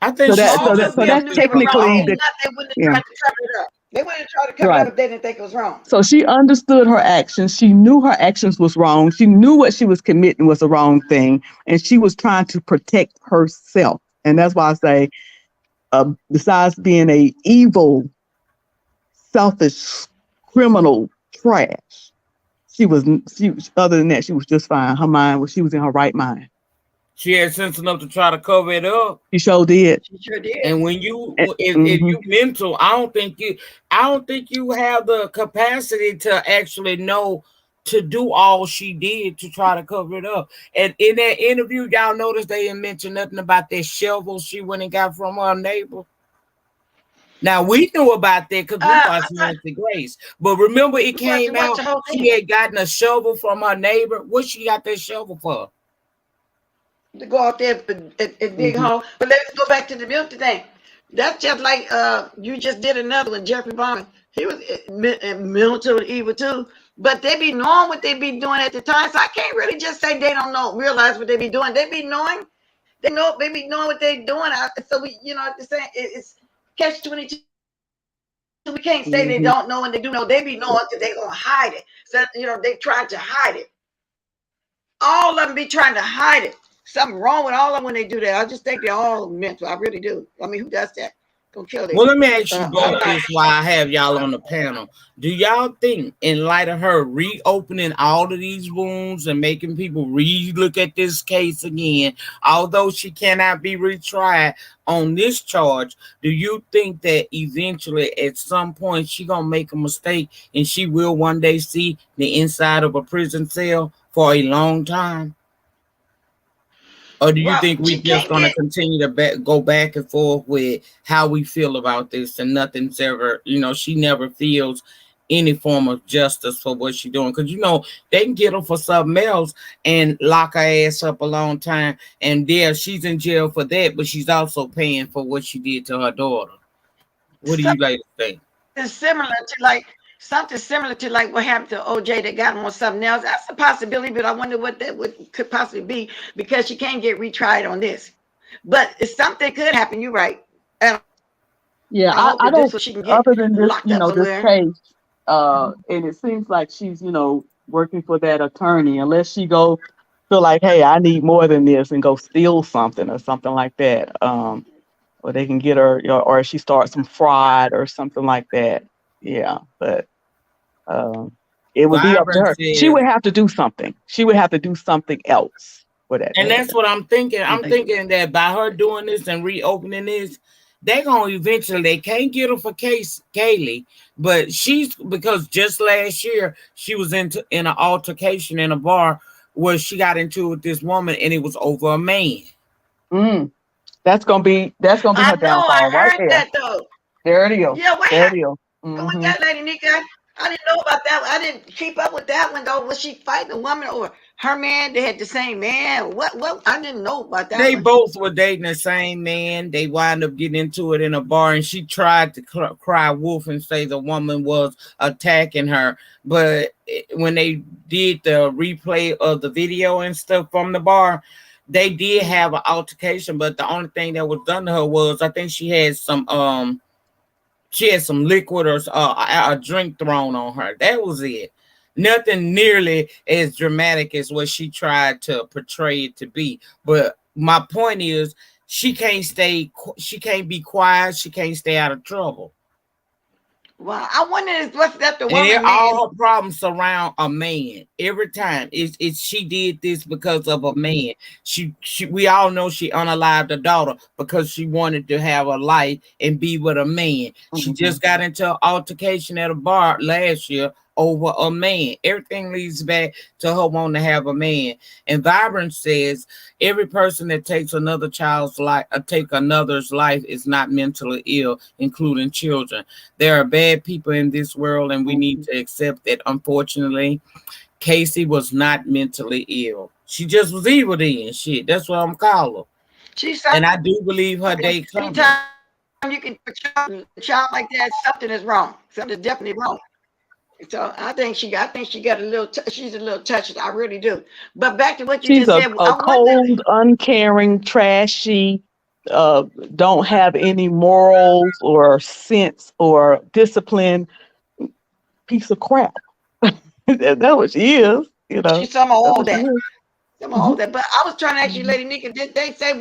I think So she that should so All that of just so them left that's knew it they were for wrong. technically They the not they wouldn't have yeah, tried to cover it up. They wouldn't have tried to cover it right. up if they didn't think it was wrong. So she understood her actions. She knew her actions was wrong. She knew what she was committing was the wrong thing, and she was trying to protect herself. And that's why I say, besides being a evil, selfish, criminal trash, she other than that, she was just fine. Her mind was she was in her right mind. She had sense enough to try to cover it up. She sure did. She sure did. And when you, if Mm-hmm. you mental, I don't think you have the capacity to actually know to do all she did to try to cover it up. And in that interview, y'all notice they didn't mention nothing about that shovel she went and got from her neighbor. Now we knew about that because we I watched thought Nancy Grace. But remember, it we watched, came watched out the whole she thing had gotten a shovel from her neighbor. What she got that shovel for? to go out there and dig Mm-hmm. hole. But let's go back to the milk thing. That's just like you just did another one, Jeffrey Bonner. He was mental evil too. But they be knowing what they be doing at the time. So I can't really just say they don't know, realize what they be doing. They be knowing. They be knowing what they doing. So we, the same. It's catch 22. We can't say they Mm-hmm. don't know and they do know. They be knowing because they gonna hide it. So they trying to hide it. All of them be trying to hide it. Something wrong with all of them when they do that. I just think they're all mental. I really do. I mean, who does that? Gonna kill Well, them. let me ask you I'm both not. this while I have y'all on the panel. Do y'all think, in light of her reopening all of these wounds and making people re-look at this case again, although she cannot be retried on this charge, do you think that eventually, at some point, she gonna make a mistake and she will one day see the inside of a prison cell for a long time? Or do you Well, think we she just can't gonna get. continue to go back and forth with how we feel about this, and nothing's ever, she never feels any form of justice for what she's doing? Because they can get her for something else and lock her ass up a long time, and there she's in jail for that, but she's also paying for what she did to her daughter. What do you like to think? Similar to something similar to like what happened to OJ that got him on something else. That's a possibility, but I wonder what that could possibly be because she can't get retried on this. But if something could happen, you're right. And Yeah, I hope I that this don't. so she can get Other than this, locked up this somewhere. case, and it seems like she's, working for that attorney. Unless she go feel like, hey, I need more than this, and go steal something or something like that. Or they can get her, or she starts some fraud or something like that. Yeah, but um, it would be up to Byron her. She says, would have to do something. She would have to do something else for that to and that's happen. what I'm thinking. I'm Mhm. thinking that by her doing this and reopening this, they gonna eventually, they can't get her for case Caylee, but she's, because just last year she was in an altercation in a bar where she got into it with this woman and it was over a man. Mm, that's gonna be I her know. I downfall right heard there. that though. There it is. Yeah, what There it happened is. with Mm-hmm. that lady, Nika? I didn't know about that. I didn't keep up with that one though. Was she fighting a woman or her man? They had the same man. What? I didn't know about that They one. both were dating the same man. They wind up getting into it in a bar, and she tried to cry wolf and say the woman was attacking her. But when they did the replay of the video and stuff from the bar, they did have an altercation. But the only thing that was done to her was, I think she had some She had some liquid or a drink thrown on her. That was it. Nothing nearly as dramatic as what she tried to portray it to be. But my point is, she can't be quiet. She can't stay out of trouble. Well, I wonder is what's that the And woman man. all her problems surround a man. Every time it's she did this because of a man. She we all know she unalived a daughter because she wanted to have a life and be with a man. She Mm-hmm. just got into an altercation at a bar last year over a man. Everything leads back to her wanting to have a man. And Vibrant says every person that takes another child's life, take another's life, is not mentally ill, including children. There are bad people in this world, and we need to accept that. Unfortunately, Casey was not mentally ill. She just was evil then. Shit, that's what I'm calling her. She's And something. I do believe her day coming. Anytime you can put a child like that, something is wrong. Something's definitely wrong. So I think she got a little. She's a little touched. I really do. But back to what you She's just said, a I wonder. cold, uncaring, trashy, don't have any morals or sense or discipline piece of crap. That's what she is, you know. She's some of That's all what she that. is. Some of Mhm. all that. But I was trying to ask you, Lady Nika, did they say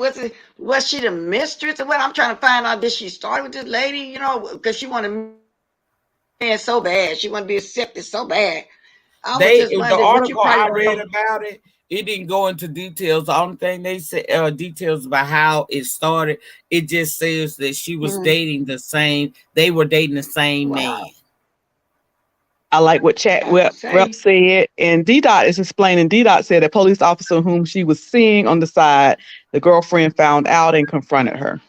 was she the mistress or what? I'm trying to find out. Did she start with this lady? You know, because she wanted a man so bad. She wanted to be accepted so bad. I was just The wondering what you article probably I don't read know. about it, it didn't go into details. The only thing they said details about how it started, it just says that she was Mm, dating they were dating the same wow. man. I like what Chat I would Rep say. said, and D Dot is explaining. D Dot said a police officer whom she was seeing on the side, the girlfriend found out and confronted her.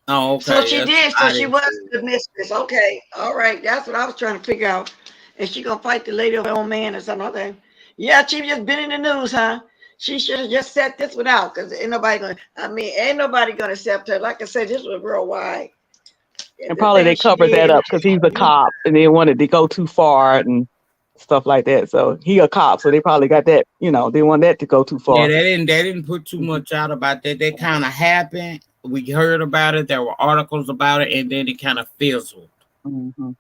Oh, So okay. she That's did. So I she didn't was see it. the mistress. Okay. All right. That's what I was trying to figure out. Is she gonna fight the lady of her own man or something? Okay. Yeah, she just been in the news, huh? She should have just set this one out because ain't nobody gonna. I mean, ain't nobody gonna accept her. Like I said, this was worldwide. And The probably they things she covered did. that up because he's a cop and they wanted to go too far and stuff like that. So he a cop, so they probably got that. They want that to go too Yeah, far. they didn't put too Hmm. much out about that. That kind of happened. We heard about it. There were articles about it, and then it kind of fizzled. Hmm.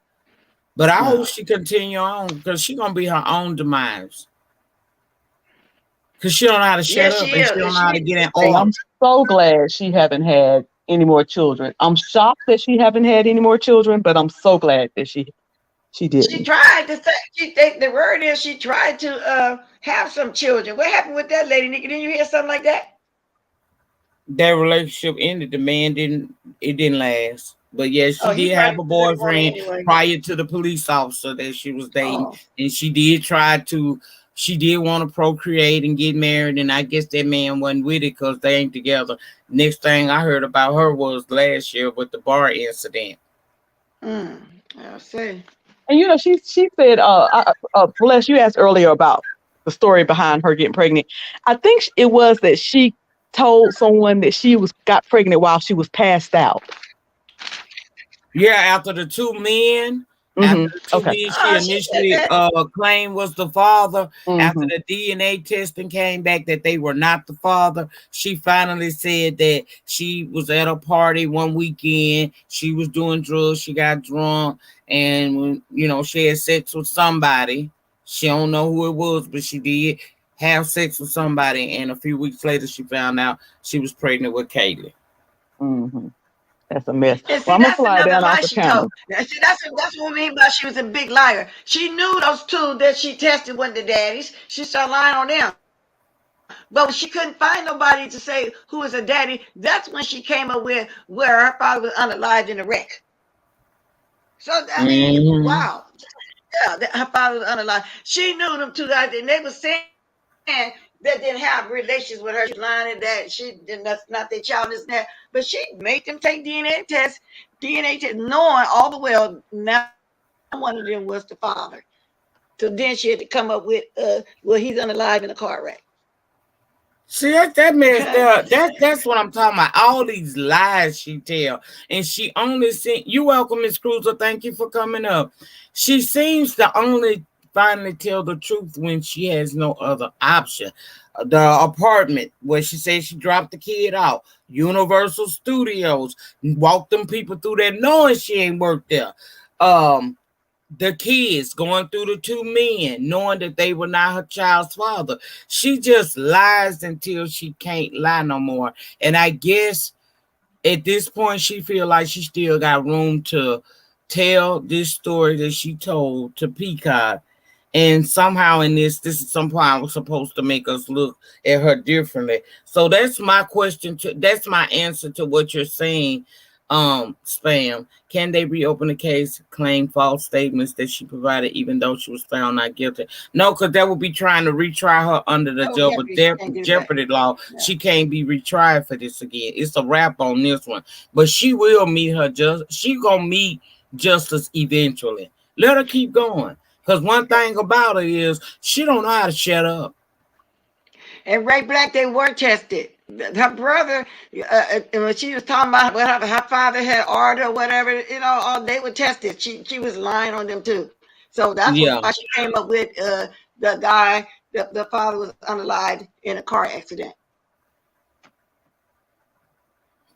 But I hope Wow. she continue on because she gonna be her own demise. Because she don't know how to Yeah, shut she up and she is, don't and know she how to needs get to in And stay. I'm order. so glad she haven't had any more children. I'm shocked that she haven't had any more children, but I'm so glad that she She didn't. tried to say. The word is she tried to have some children. What happened with that lady, Nikki? Didn't you hear something like that? Their relationship ended. The man didn't. It didn't last. But yeah, Oh, she he did probably have a was with a woman boyfriend anyway. prior to the police officer that she was dating, Oh, and she did try to. She did want to procreate and get married, and I guess that man wasn't with it because they ain't together. Next thing I heard about her was last year with the bar incident. mm, I'll say. And she said, Bless, you asked earlier about the story behind her getting pregnant. I think it was that she told someone that she was got pregnant while she was passed out. Yeah, after the two men, Hmm. Okay. she She said initially that. claimed was the father. After Hmm. the DNA testing came back that they were not the father, she finally said that she was at a party one weekend. She was doing drugs. She got drunk, and she had sex with somebody. She don't know who it was, but she did have sex with somebody. And a few weeks later, she found out she was pregnant with Caylee. Hmm. That's a mess. And Well, see, I'm gonna that's slide another down lie off the she told. counter. Now, see, that's what I mean by she was a big liar. She knew those two that she tested weren't the daddies. She started lying on them. But when she couldn't find nobody to say who was her daddy, that's when she came up with where her father was unalived in a wreck. So I mean, Mm-hmm. wow. Yeah, her father was unalived. She knew them two guys, and they were saying that didn't have relations with her. She was lying and that that's not their child, this and that. But she made them take DNA test, knowing all the well not one of them was the father. So then she had to come up with, well, he's unalive in a car wreck. See that messed up. That's what I'm talking about. All these lies she tell, and she only seen. You welcome, Ms. Cruiser. Thank you for coming up. She seems to only finally tell the truth when she has no other option. The apartment where she said she dropped the kid out, Universal Studios, walked them people through there knowing she ain't worked there. Um, the kids going through the two men, knowing that they were not her child's father. She just lies until she can't lie no more. And I guess at this point, she feel like she still got room to tell this story that she told to Peacock. And somehow in this is somehow supposed to make us look at her differently. So that's my question to that's my answer to what you're saying. Spam. Can they reopen the case, claim false statements that she provided, even though she was found not guilty? No, because that would be trying to retry her under the Oh, definitely she can't do that. Jeopardy law. Yeah. She can't be retried for this again. It's a wrap on this one. But she will meet her just. She gonna meet justice eventually. Let her keep going. Because one thing about it is she don't know how to shut up. And Ray Black, they were tested. Her brother, when she was talking about what her father had ordered or whatever, they were tested. She was lying on them too. So that's why Yeah. she came up with the guy. The father was unalived in a car accident.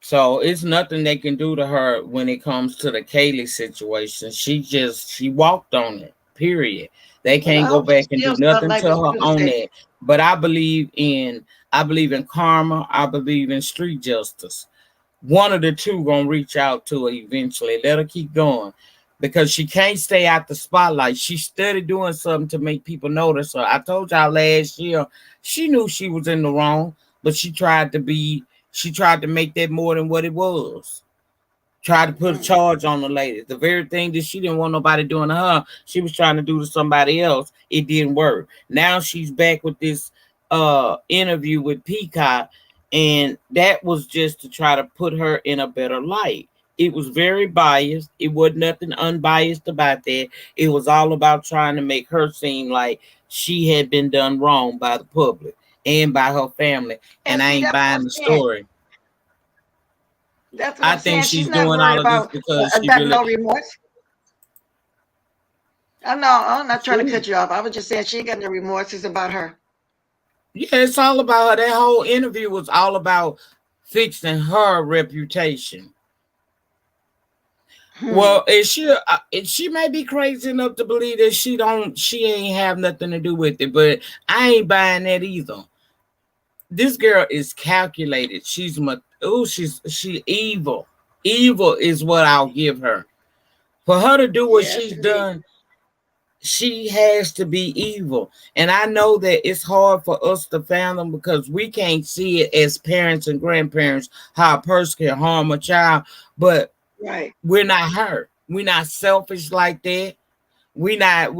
So it's nothing they can do to her when it comes to the Caylee situation. She walked on it. Period. They Well, I can't go hope she back and do steals stuff nothing like to Ms. her Cruiser on said. that. But I believe in karma. I believe in street justice. One of the two gonna reach out to her eventually. Let her keep going. Because she can't stay out the spotlight. She started doing something to make people notice her. I told y'all last year she knew she was in the wrong, but she tried to make that more than what it was. Tried to put a Mm. charge on the lady. The very thing that she didn't want nobody doing to her, she was trying to do to somebody else. It didn't work. Now she's back with this interview with Peacock, and that was just to try to put her in a better light. It was very biased. It wasn't nothing unbiased about that. It was all about trying to make her seem like she had been done wrong by the public and by her family. And And I see, ain't that's what buying I'm the saying. story. That's what I I'm think saying. She's she's not doing worried all of this because she about really. no remorse. I know. I'm not trying to Sure. cut you off. I was just saying she ain't got no remorse. It's about her. Yeah, it's all about her. That whole interview was all about fixing her reputation. Hmm. Well, she may be crazy enough to believe that she ain't have nothing to do with it, but I ain't buying that either. This girl is calculated. She evil. Evil is what I'll give her. For her to do what Yes, she's indeed. done, she has to be evil. And I know that it's hard for us to fathom because we can't see it as parents and grandparents how a person can harm a child, but Right. we're not her. We're not selfish like that. We different,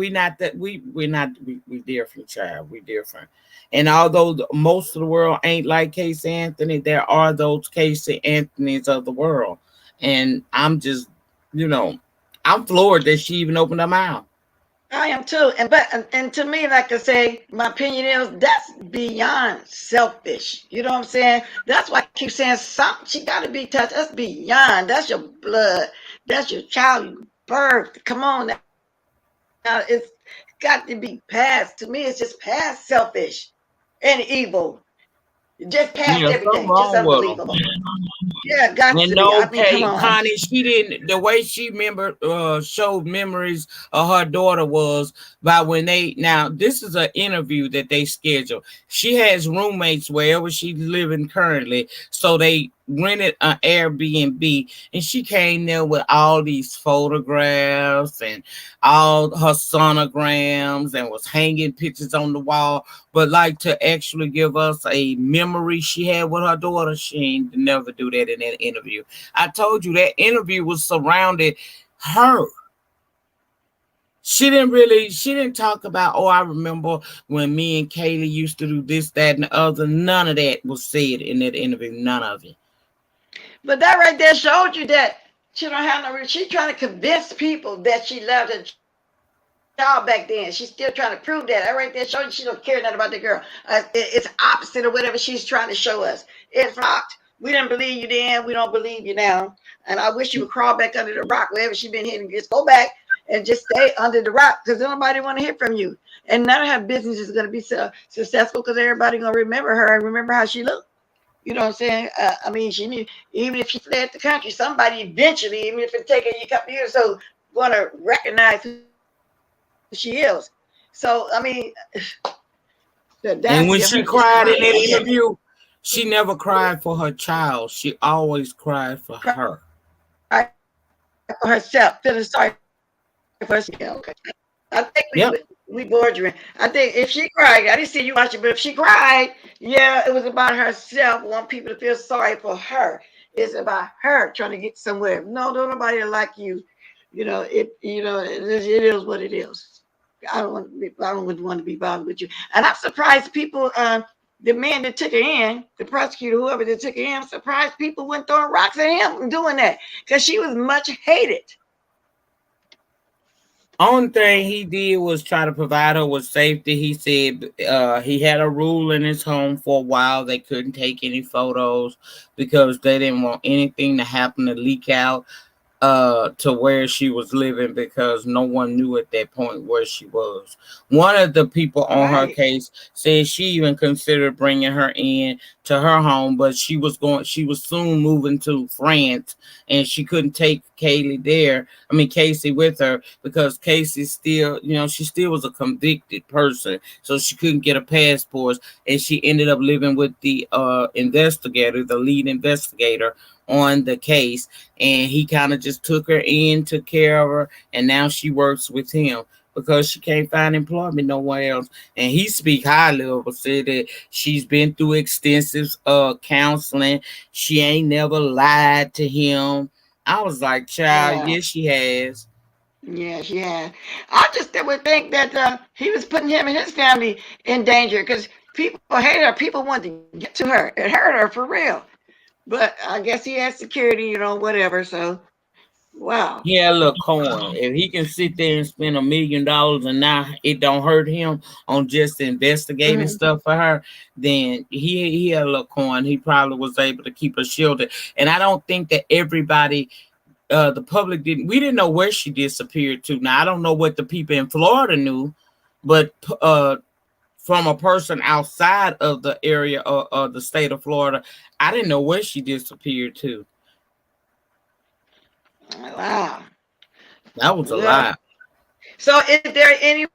child. We different. And although most of the world ain't like Casey Anthony, there are those Casey Anthony's of the world. And I'm just, you know, I'm floored that she even opened her mouth. I am too. And to me, like I say, my opinion is that's beyond selfish. You know what I'm saying? That's why I keep saying something. She got to be touched. That's beyond. That's your blood. That's your child you birthed. Come on now. It's got to be past. To me, it's just past selfish and evil. Just past Yeah, everything. Just something wrong with unbelievable. them. Yeah, got to And be. I no, mean, come Kay, on. Connie, she didn't. The way she showed memories of her daughter was by when they. Now, this is an interview that they scheduled. She has roommates wherever she's living currently, so they rented an Airbnb, and she came there with all these photographs and all her sonograms, and was hanging pictures on the wall. But like to actually give us a memory she had with her daughter, she ain't never do that in that interview. I told you that interview was surrounded her. She didn't talk about, oh, I remember when me and Caylee used to do this, that, and the other. None of that was said in that interview. None of it. But that right there showed you that she don't have no. She's trying to convince people that she loved her child back then. She's still trying to prove that. That right there showed you she don't care nothing about the girl. It's opposite of whatever she's trying to show us. It's blocked. We didn't believe you then. We don't believe you now. And I wish you would crawl back under the rock wherever she been hidden. Just go back and just stay under the rock because nobody want to hear from you. And none of her business is going to be so successful because everybody going to remember her and remember how she looked. You know what I'm saying? I mean, she need, even if she fled the country, somebody eventually, even if it take a couple years or so, going to recognize who she is. So, I mean, the audacity of her And just when crying she like cried in that. that interview, she never cried for her child. She always cried for her. Cried for herself, feeling sorry for herself. Yeah, okay. I think we Yep. bored you. I think if she cried, I didn't see you watch it, but if she cried, yeah, it was about herself. Want people to feel sorry for her. It's about her trying to get somewhere. No, don't nobody like you. You know it. You know it is what it is. I don't want to be bothered with you. And I'm surprised people. The man that took her in, the prosecutor, whoever that took her in, I'm surprised people went throwing rocks at him doing that because she was much hated. Only thing he did was try to provide her with safety. He said he had a rule in his home for a while. They couldn't take any photos because they didn't want anything to happen to leak out to where she was living because no one knew at that point where she was. One of the people on her Right. case said she even considered bringing her in to her home, but she was soon moving to France and she couldn't take Caylee there. I mean Casey with her because Casey still, she still was a convicted person, so she couldn't get a passport, and she ended up living with the investigator, the lead investigator on the case, and he kind of just took her in, took care of her, and now she works with him because she can't find employment nowhere else. And he speak highly of her, said that she's been through extensive counseling. She ain't never lied to him. I was like, child, Yeah. yes, she has. Yeah, she had. I just would think that he was putting him and his family in danger because people hate her. People wanted to get to her and hurt her for real. But I guess he had security, whatever. So, wow. Yeah, look, coin. If he can sit there and spend $1 million and now it don't hurt him on just investigating Mhm. stuff for her, then he had a little coin. He probably was able to keep her shielded. And I don't think that everybody, the public we didn't know where she disappeared to. Now I don't know what the people in Florida knew, but from a person outside of the area of the state of Florida, I didn't know where she disappeared to. Wow. That was a Well, lot. so is there any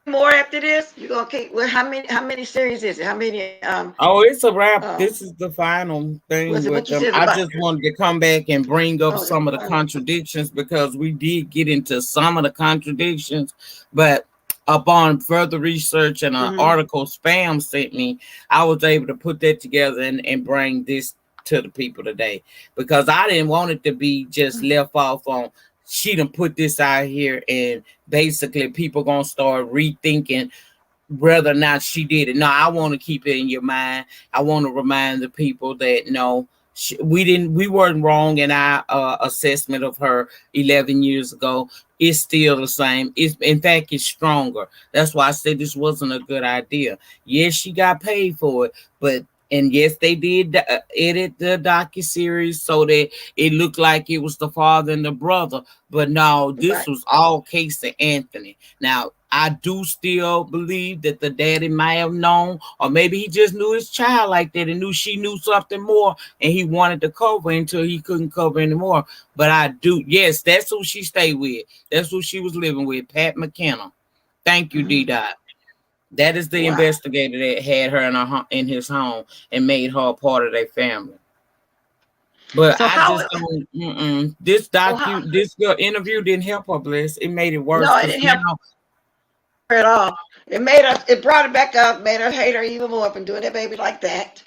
more after this? You gonna keep? Well, how many series is it? How many? Oh, it's a wrap. Was This is the final it what thing you with said them. about? I just wanted to come back and bring Oh, up that's some of the fine. contradictions because we did get into some of the contradictions, but upon further research and an Mm-hmm. article Spam sent me, I was able to put that together and bring this to the people today because I didn't want it to be just left off on she done put this out here and basically people gonna start rethinking whether or not she did it. No, I want to keep it in your mind. I want to remind the people that no, we weren't wrong in our assessment of her 11 years ago. It's still the same. It's in fact it's stronger. That's why I said this wasn't a good idea. Yes, she got paid for it, but and yes, they did edit the docu series so that it looked like it was the father and the brother. But no, this Right. was all Caylee Anthony. Now, I do still believe that the daddy might have known, or maybe he just knew his child like that and knew she knew something more and he wanted to cover until he couldn't cover anymore. But I do, yes, that's who she stayed with. That's who she was living with, Pat McKenna. Thank you, D. Mm-hmm. Dot. That is the Wow. investigator that had her in his home and made her a part of their family. But So I how? just don't. This So how? this interview didn't help her, Bliss. It made it worse No, it because didn't help now her at all. It made us. It brought it back up. Made her hate her even more for doing that baby like that.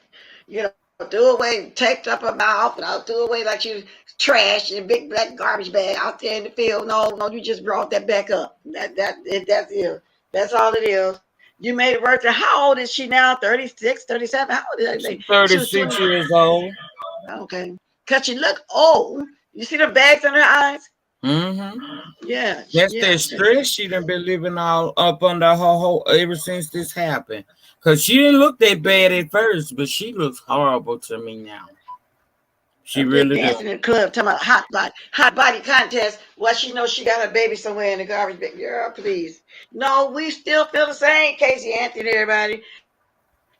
Threw away, taped up her mouth, and I'll threw away like she was trash in a big black garbage bag out there in the field. No, no, you just brought that back up. That's it. That's all it is. You made it worse. And how old is she now? 36, 37? How old is that? she's She was 36 20. years old. Okay. Because she looked old. You see the bags in her eyes? Mm-hmm. Yeah, That's yeah. that stress she done been living all up under her whole ever since this happened. Cause she didn't look that bad at first, but she looks horrible to me now. She Up there really does. dancing in the club, talking about hot body contest. While she knows she got her baby somewhere in the garbage bin. Girl, please. No, we still feel the same, Casey Anthony, everybody.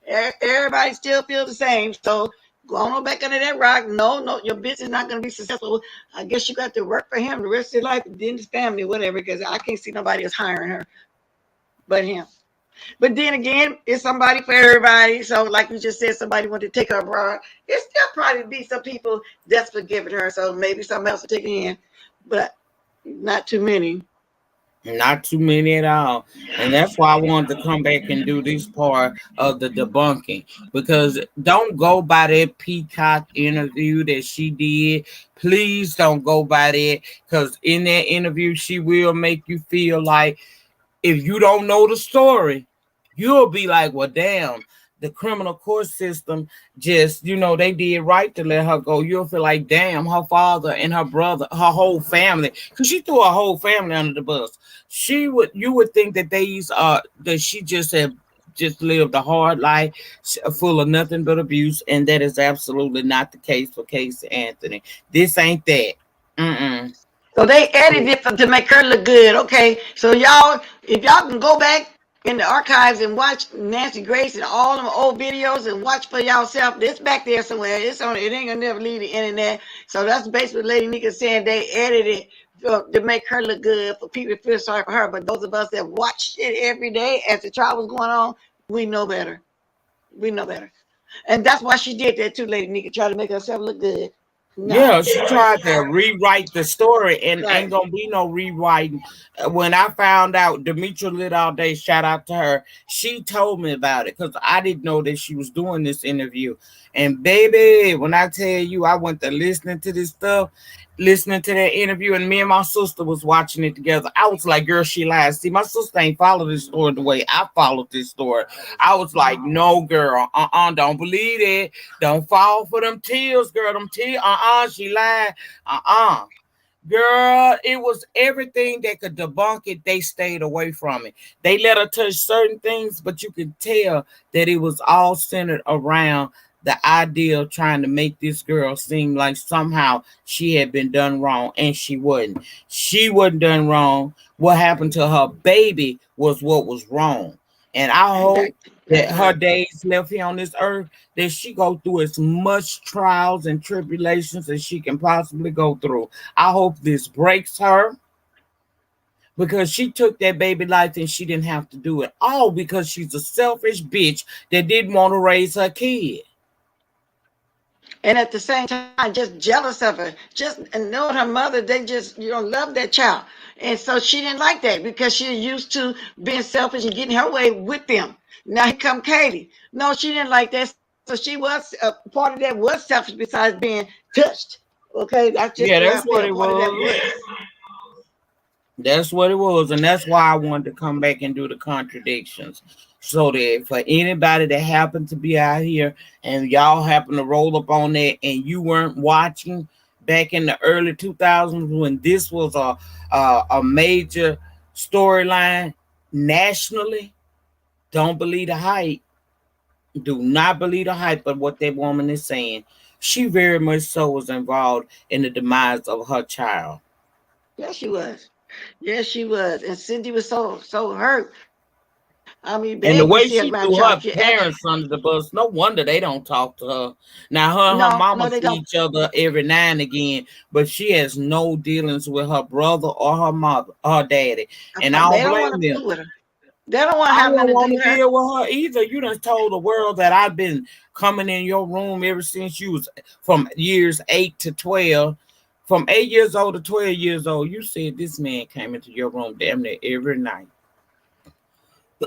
Everybody still feel the same. So go on back under that rock. No, your business is not going to be successful. I guess you got to work for him the rest of your life, then his family, whatever, because I can't see nobody else hiring her but him. But then again, it's somebody for everybody. So, like you just said, somebody wanted to take her abroad. It still probably be some people that's forgiving her. So maybe something else will take it in, but not too many. Not too many at all. And that's why I wanted to come back and do this part of the debunking. Because don't go by that Peacock interview that she did. Please don't go by that. Because in that interview, she will make you feel like if you don't know the story, you'll be like, well, damn, the criminal court system just, they did right to let her go. You'll feel like, damn, her father and her brother, her whole family, because she threw her whole family under the bus. You would think that that she just had just lived a hard life full of nothing but abuse, and that is absolutely not the case for Casey Anthony. This ain't that. Mm-mm. So they edited it to make her look good. Okay. So y'all, if y'all can go back in the archives and watch Nancy Grace and all them old videos and watch for yourself, it's back there somewhere. It's on. It ain't gonna never leave the internet. So that's basically what Lady Nika saying. They edited it to make her look good for people to feel sorry for her. But those of us that watched it every day as the trial was going on, we know better. We know better. And that's why she did that too, Lady Nika, try to make herself look good. No. Yeah, she tried to rewrite the story, and ain't Right. gonna be no rewriting. When I found out, Demetra lit all day. Shout out to her. She told me about it because I didn't know that she was doing this interview. And baby, when I tell you, I went to listening to this stuff, listening to that interview, and me and my sister was watching it together. I was like, "Girl, she lies." See, my sister ain't followed this story the way I followed this story. I was like, "No, girl, don't believe it. Don't fall for them tears, girl. Them tears, she lied. Uh-uh. Girl, it was everything that could debunk it. They stayed away from it. They let her touch certain things, but you could tell that it was all centered around the idea of trying to make this girl seem like somehow she had been done wrong, and she wasn't. She wasn't done wrong. What happened to her baby was what was wrong. And I And hope that that's her right. days left here on this earth, that she go through as much trials and tribulations as she can possibly go through. I hope this breaks her because she took that baby life and she didn't have to do it all because she's a selfish bitch that didn't want to raise her kid. And at the same time, just jealous of her, just and knowing her mother, they just love that child, and so she didn't like that because she used to being selfish and getting her way with them. Now here come Katie. No, she didn't like that, so she was part of that was selfish besides being touched. Okay, that's just the way I Yeah, feel. that's Part what of it that was. was. That's what it was. And that's why I wanted to come back and do the contradictions. So that for anybody that happened to be out here and y'all happen to roll up on that and you weren't watching back in the early 2000s when this was a major storyline nationally, don't believe the hype. Do not believe the hype of what that woman is saying. She very much so was involved in the demise of her child. Yes, she was. Yes, she was. And Cindy was so hurt. I mean, begged to see her And the way grandchild. She she asked. threw her parents under the bus, no wonder they don't talk to her. Now, her and her No, no, mama they see don't. each other every now and again, but she has no dealings with her brother or her mother, her daddy. And I They don't don't want blame to them. fool with her. They don't want to I have don't nothing to do want with to her. deal with her either. You done told the world that I've been coming in your room ever since you was from years 8 to 12. From 8 years old to 12 years old, you said this man came into your room damn near every night.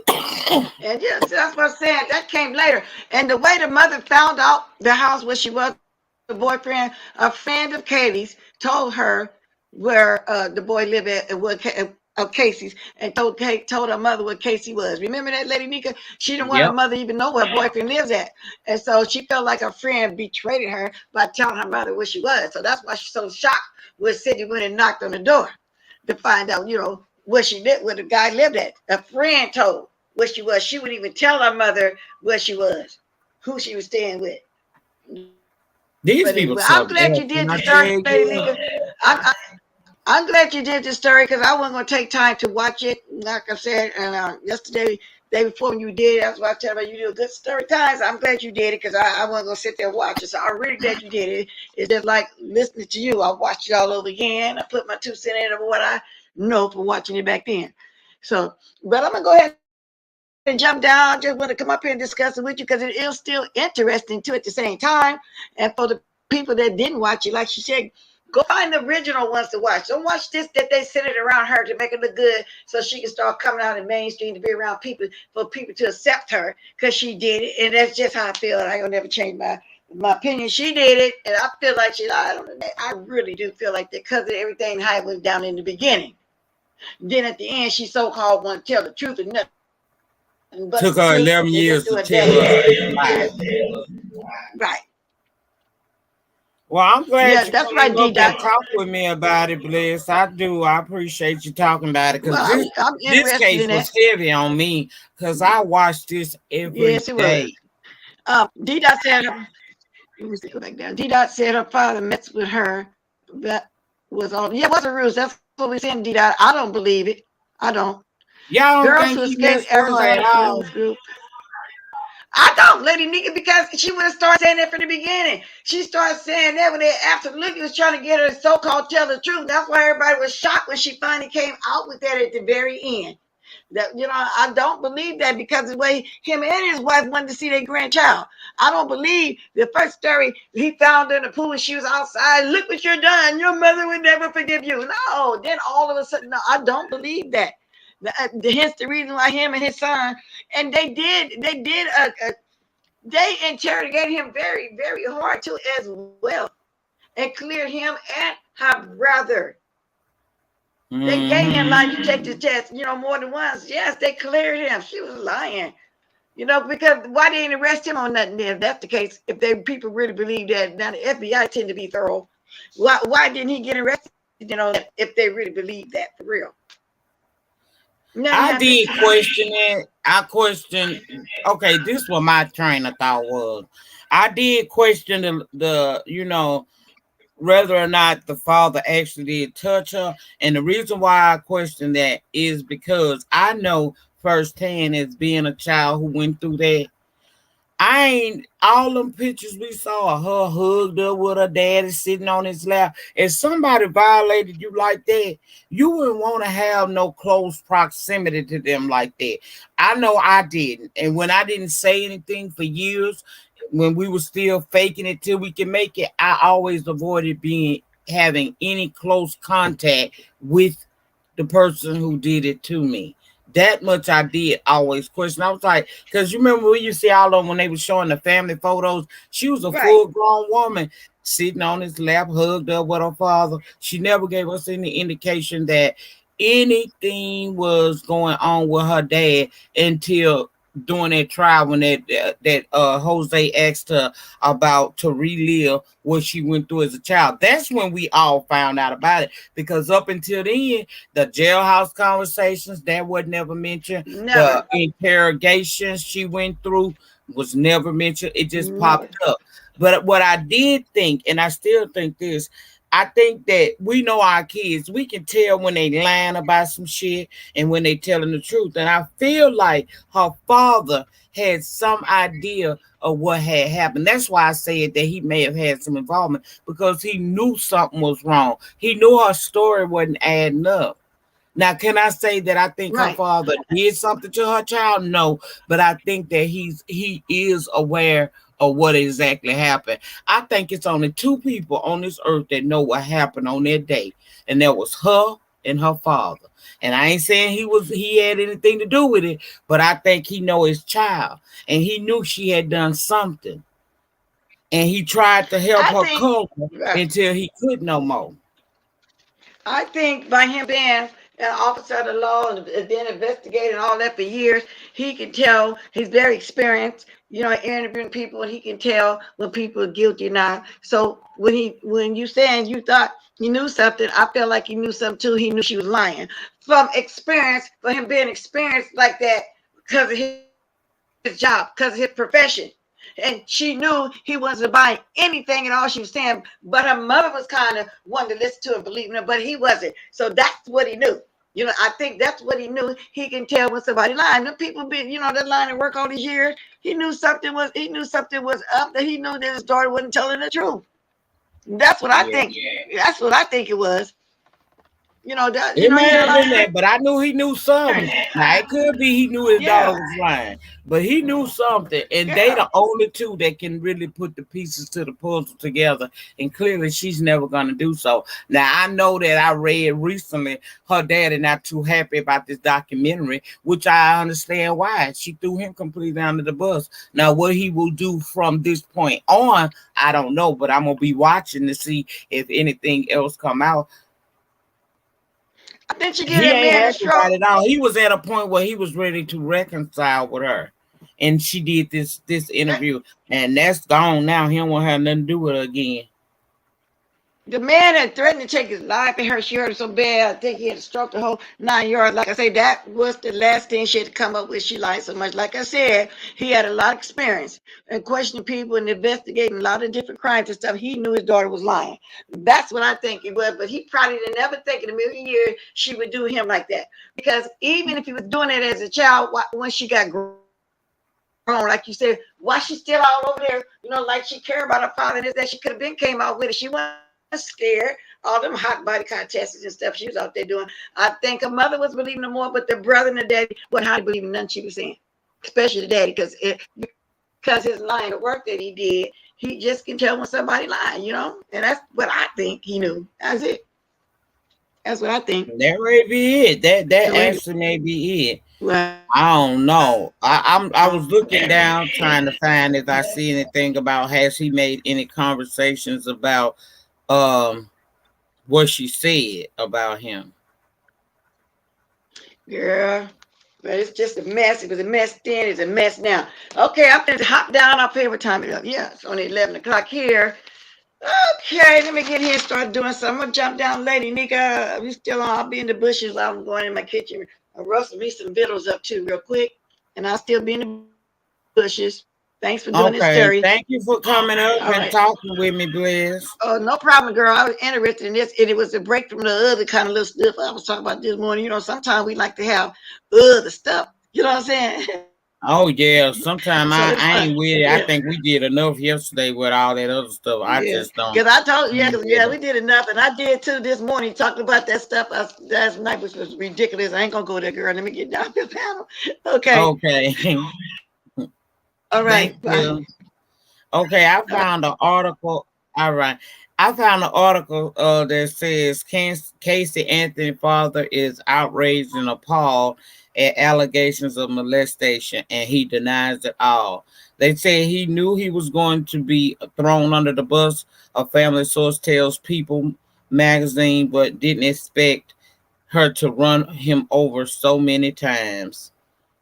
And yes, that's what I'm saying. That came later. And the way the mother found out the house where she was, the boyfriend, a friend of Katie's, told her where the boy lived at Casey's, and told her mother where Casey was. Remember that, Lady Nika? She didn't want her Yep. mother even know where her boyfriend lives at, and so she felt like her friend betrayed her by telling her mother where she was. So that's why she's so shocked when Cindy went and knocked on the door to find out, where she lived, where the guy lived at. A friend told where she was. She wouldn't even tell her mother where she was, who she was staying with. No. These But people I'm something glad else. you When did I the story, tell Lady you, Nika. I'm glad you did this story because I wasn't going to take time to watch it. Like I said, and yesterday, day before when you did, that's why I tell you do a good story times. I'm glad you did it because I wasn't going to sit there and watch it. So I'm really glad you did it. It's just like listening to you. I watched it all over again. I put my 2 cents in of what I know from watching it back then. So, but I'm going to go ahead and jump down. I just want to come up here and discuss it with you because it is still interesting too at the same time. And for the people that didn't watch it, like she said, go find the original ones to watch. Don't watch this that they centered around her to make it look good so she can start coming out in mainstream to be around people for people to accept her because she did it. And that's just how I feel. I ain't gonna never change my opinion. She did it, and I feel like I really do feel like that because of everything how it went down in the beginning. Then at the end, she so-called want to tell the truth and nothing but the truth, and just do her took her daddy. 11 years to tell us this lie. Right. Well, I'm Yeah, glad that's you right, came up D-Dot. and talked with me about it, Bliss. I do. I appreciate you talking about it Well, because I'm this interested in case that. was heavy on me because I watch this every Yes, it was. day. D-Dot said, let me see, go back down. D-Dot said her father messed with her. That was all. Yeah, it was a ruse. That's what we're saying, D-Dot. I don't believe it. I don't. Y'all don't Girls think who he escaped messed with her Arizona at all? cruise group. I don't, Lady Nika, because she would have started saying that from the beginning. She started saying that when they absolutely was trying to get her to so-called tell the truth. That's why everybody was shocked when she finally came out with that at the very end. That I don't believe that because of the way him and his wife wanted to see their grandchild. I don't believe the first story he found her in the pool and she was outside. Look what you're done. Your mother would never forgive you. No, then all of a sudden, no, I don't believe that. Hence the reason why him and his son, and they interrogated him very, very hard too as well, and cleared him and her brother. They gave him lie Mm-hmm. detector test, more than once. Yes, they cleared him. She was lying. Because why they didn't arrest him on nothing if that's the case? If they people really believe that, now the FBI tend to be thorough. Why didn't he get arrested and all that if they really believe that for real? Nothing I happened. did question it. I questioned. Okay, this what my train of thought was. I did question the whether or not the father actually did touch her. And the reason why I question that is because I know firsthand as being a child who went through that. I ain't all them pictures we saw of her hugged up with her daddy sitting on his lap. If somebody violated you like that, you wouldn't want to have no close proximity to them like that. I know I didn't. And when I didn't say anything for years, when we were still faking it till we can make it, I always avoided being having any close contact with the person who did it to me. That much I did always question. I was like, because you remember when you see all of them when they were showing the family photos, she was a Right. full grown woman sitting on his lap, hugged up with her father. She never gave us any indication that anything was going on with her dad until during that trial when that Jose asked her about to relive what she went through as a child. That's when we all found out about it because up until then the jailhouse conversations that was never mentioned. The Never. interrogations she went through was never mentioned. It just popped Never. up. But what I did think, and I still think this, I think that we know our kids. We can tell when they lying about some shit and when they telling the truth. And I feel like her father had some idea of what had happened. That's why I said that he may have had some involvement because he knew something was wrong. He knew her story wasn't adding up. Now, can I say that I think her Right. father did something to her child? No, but I think that he is aware of what exactly happened. I think it's only two people on this earth that know what happened on that day, and that was her and her father. And I ain't saying he had anything to do with it, but I think he know his child, and he knew she had done something, and he tried to help I her think. cover Right. until he could no more. I think by him being an officer of the law and being investigated and all that for years, he can tell he's very experienced, interviewing people, and he can tell when people are guilty or not. So when you saying you thought he knew something, I feel like he knew something too. He knew she was lying from experience, for him being experienced like that because of his job, because of his profession. And she knew he wasn't buying anything at all she was saying, but her mother was kind of wanting to listen to her, believing her, but he wasn't. So that's what he knew. I think that's what he knew. He can tell when somebody lying. The people been, that line of work all these years. He knew something was up. That he knew that his daughter wasn't telling the truth. That's what I Yeah. think. That's what I think it was. It You may hear a have lot been of that, but I knew he knew something. Now it could be he knew his daughter yeah, was lying, but he knew something, and they yeah. the only two that can really put the pieces to the puzzle together. And clearly, she's never gonna do so. Now I know that I read recently her daddy not too happy about this documentary, which I understand why. She threw him completely under the bus. Now what he will do from this point on, I don't know, but I'm gonna be watching to see if anything else come out. I think she gave He that ain't man a happy about stroke. it all. He was at a point where he was ready to reconcile with her, and she did this interview, and that's gone now. He don't want to have nothing to do with her again. The man had threatened to take his life, and she hurt him so bad. I think he had a stroke the whole 9 yards. Like I say, that was the last thing she had to come up with. She lied so much. Like I said, he had a lot of experience in questioning people and investigating a lot of different crimes and stuff. He knew his daughter was lying. That's what I think it was. But he probably didn't ever think in a million years she would do him like that. Because even if he was doing it as a child, when she got grown, like you said, why she still all over there? Like she cared about her father and this, that she could have been came out with it. She wasn't scared. All them hot body contests and stuff she was out there doing. I think her mother was believing her more, but the brother and the daddy wasn't hardly believing nothing she was saying, especially the daddy, because his line of work that he did, he just can tell when somebody lying. And that's what I think he knew. That's it. That's what I think. That may be it. That So anyway, actually may be it. well, I don't know. I was looking down trying to find if I see anything about has he made any conversations about um what she said about him. girl. But it's just a mess. It was a mess then. It's a mess now. Okay, I'm going to hop down. I'll pay what time it is. Yeah, it's only 11 o'clock here. Okay, let me get here and start doing something. I'm going to jump down, Lady Nika. We still on. I'll be in the bushes while I'm going in my kitchen. I'll rustle me some victuals up too real quick. And I'll still be in the bushes. Thanks for doing this, Okay, Terry. thank you for coming up All and right. talking with me, Bliss. Oh, no problem, girl. I was interested in this, and it was a break from the other kind of little stuff I was talking about this morning. Sometimes we like to have other stuff. You know what I'm saying? Oh yeah, sometimes So it's I fun. ain't with it. I Yeah, think we did enough yesterday with all that other stuff. I yeah. just don't Because I told you, yeah, be 'cause, with yeah, it. we did enough, and I did too this morning talking about that stuff last night, which was ridiculous. I ain't gonna go there, girl. Let me get down the panel. Okay. Okay, All thank right. Bye. you. Okay, I All right. found an article. All right. I found an article that says Casey Anthony father is outraged and appalled at allegations of molestation, and he denies it all. They say he knew he was going to be thrown under the bus. A family source tells People magazine, but didn't expect her to run him over so many times.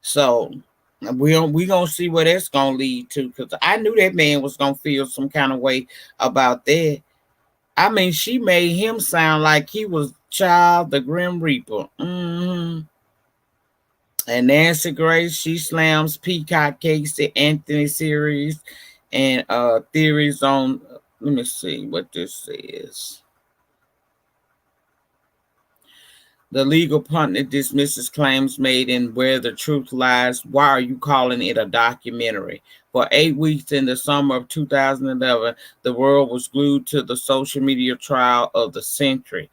So we gonna see where that's gonna lead to, because I knew that man was gonna feel some kind of way about that. I mean, she made him sound like he was Child the Grim Reaper. And Nancy Grace, she slams Peacock Casey Anthony series and theories on. Let me see what this says. The legal pundit dismisses claims made in Where the Truth Lies. Why are you calling it a documentary? For 8 weeks in the summer of 2011, the world was glued to the social media trial of the century.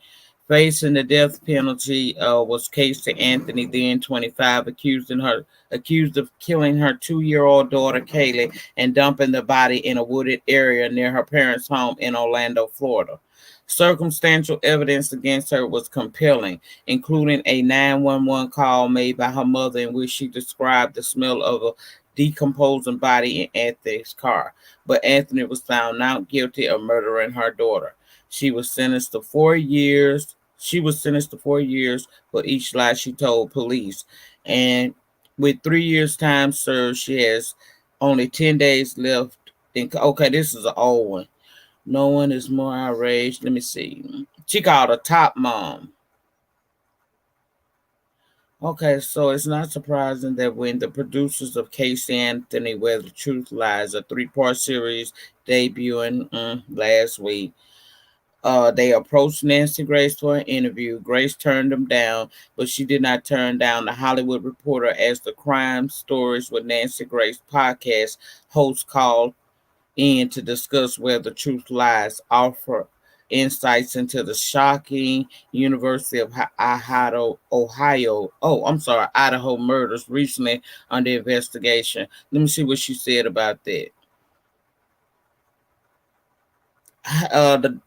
Facing the death penalty was Casey Anthony, then 25, accused of killing her 2-year-old daughter Caylee and dumping the body in a wooded area near her parents' home in Orlando, Florida. Circumstantial evidence against her was compelling, including a 911 call made by her mother in which she described the smell of a decomposing body in Anthony's car. But Anthony was found not guilty of murdering her daughter. She was sentenced to 4 years. She was sentenced to 4 years for each lie she told police. And with 3 years' time served, she has only 10 days left. Okay, this is an old one. No one is more outraged. Let me see. She called her top mom. Okay, so it's not surprising that when the producers of Caylee Anthony, Where the Truth Lies, a three-part series debuting last week, they approached Nancy Grace for an interview. Grace turned them down, but she did not turn down the Hollywood Reporter as the Crime Stories with Nancy Grace podcast host called in to discuss where the truth lies, offer insights into the shocking University of Idaho murders recently under investigation. Let me see what she said about that.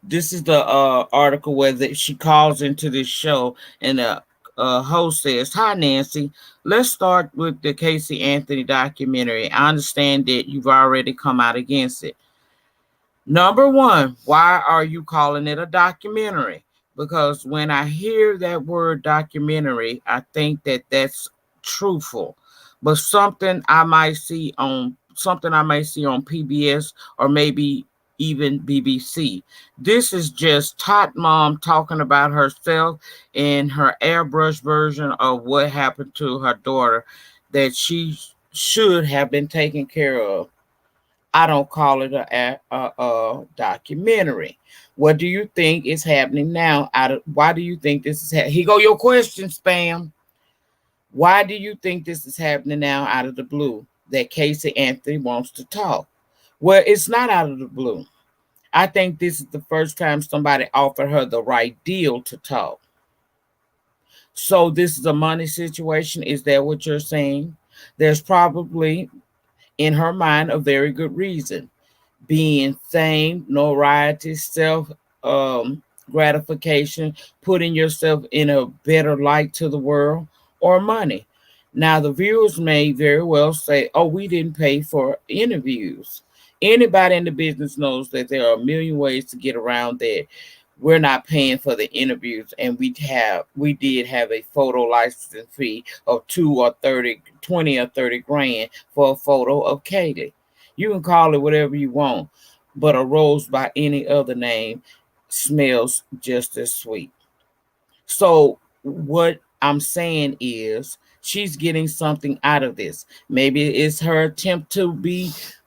This is the article where she calls into this show, and the host says, "Hi Nancy, let's start with the Caylee Anthony documentary. I understand that you've already come out against it. Number one, why are you calling it a documentary? Because when I hear that word documentary, I think that that's truthful, but something I might see on PBS or maybe even BBC. This is just Tot Mom talking about herself and her airbrush version of what happened to her daughter that she should have been taken care of. I don't call it a documentary. What do you think is happening now? Why do you think this is happening? Here go your question, spam. Why do you think this is happening now out of the blue that Caylee Anthony wants to talk? Well, it's not out of the blue. I think this is the first time somebody offered her the right deal to talk. So this is a money situation. Is that what you're saying? There's probably in her mind a very good reason, being fame, notoriety, self gratification, putting yourself in a better light to the world, or money. Now, the viewers may very well say, oh, we didn't pay for interviews. Anybody in the business knows that there are a million ways to get around that. We're not paying for the interviews, and we did have a photo licensing fee of 20 or 30 grand for a photo of Katie. You can call it whatever you want, but a rose by any other name smells just as sweet. So, what I'm saying is, she's getting something out of this. Maybe it's her attempt to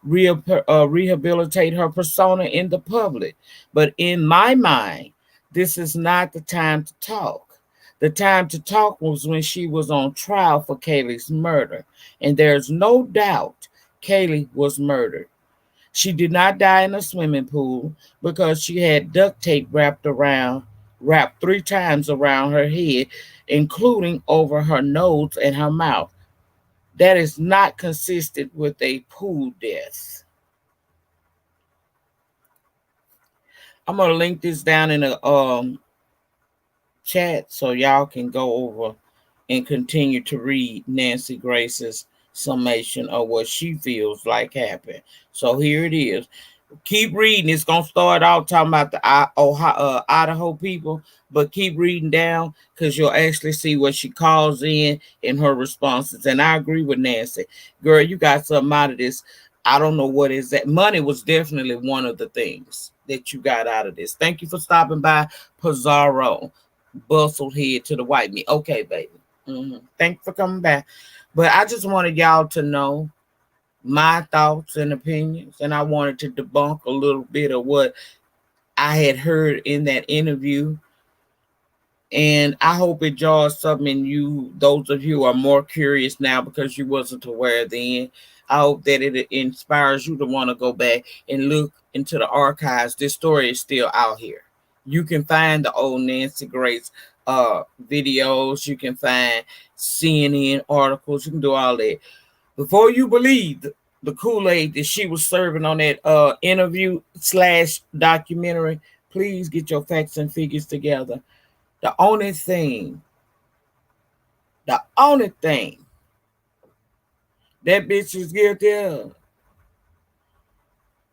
rehabilitate her persona in the public. But in my mind, this is not the time to talk. The time to talk was when she was on trial for Kaylee's murder. And there's no doubt Caylee was murdered. She did not die in a swimming pool because she had duct tape wrapped 3 times around her head, including over her nose and her mouth. That is not consistent with a pool death. I'm gonna link this down in the chat so y'all can go over and continue to read Nancy Grace's summation of what she feels like happened. So here it is. Keep reading. It's gonna start out talking about the Idaho people, but keep reading down because you'll actually see what she calls in her responses. And I agree with Nancy. Girl, you got something out of this. I don't know what is that. Money was definitely one of the things that you got out of this. Thank you for stopping by, Pizarro. Bustled head to the white meat. Okay, baby. Thank you for coming back. But I just wanted y'all to know my thoughts and opinions, and I wanted to debunk a little bit of what I had heard in that interview. And I hope it draws something in you, those of you who are more curious now because you wasn't aware then. I hope that it inspires you to want to go back and look into the archives. This story is still out here. You can find the old Nancy Grace videos. You can find CNN articles. You can do all that. Before you believe the Kool-Aid that she was serving on that interview / documentary, please get your facts and figures together. The only thing that bitch is guilty of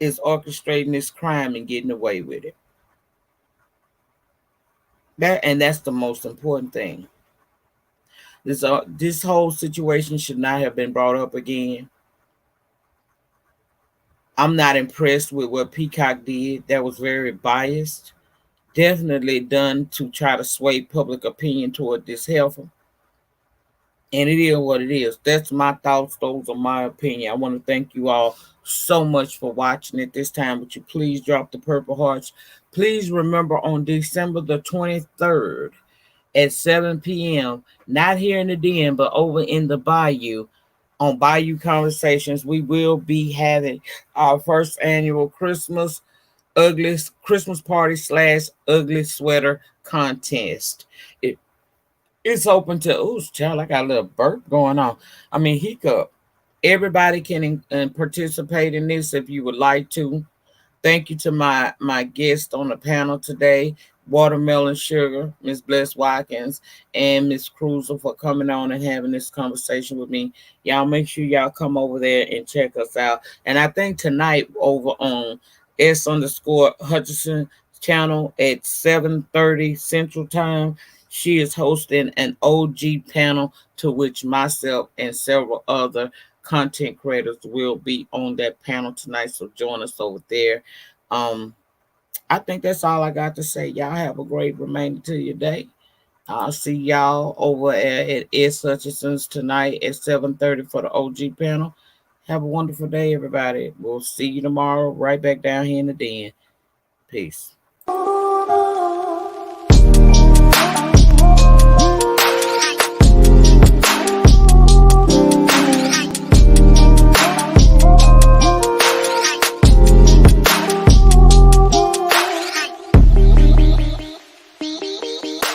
is orchestrating this crime and getting away with it. That's the most important thing. This whole situation should not have been brought up again. I'm not impressed with what Peacock did. That was very biased. Definitely done to try to sway public opinion toward this heifer. And it is what it is. That's my thoughts. Those are my opinion. I want to thank you all so much for watching it this time. Would you please drop the purple hearts? Please remember on December the 23rd at 7 p.m., not here in the den, but over in the bayou, on Bayou Conversations, we will be having our first annual Christmas party slash ugly sweater contest. It, it's open to, oh, child, I got a little burp going on. I mean, hiccup. Everybody can participate in this if you would like to. Thank you to my guest on the panel today, Watermelon Sugar, Miss Bless Watkins, and Ms.Cruiser for coming on and having this conversation with me. Y'all make sure y'all come over there and check us out. And I think tonight over on S_Hutchinson channel at 7:30 Central Time, she is hosting an OG panel to which myself and several other content creators will be on that panel tonight. So join us over there. Um, I think that's all I got to say. Y'all have a great remainder to your day. I'll see y'all over at S. Hutchinson's tonight at 7:30 for the OG panel. Have a wonderful day, everybody. We'll see you tomorrow right back down here in the den. Peace.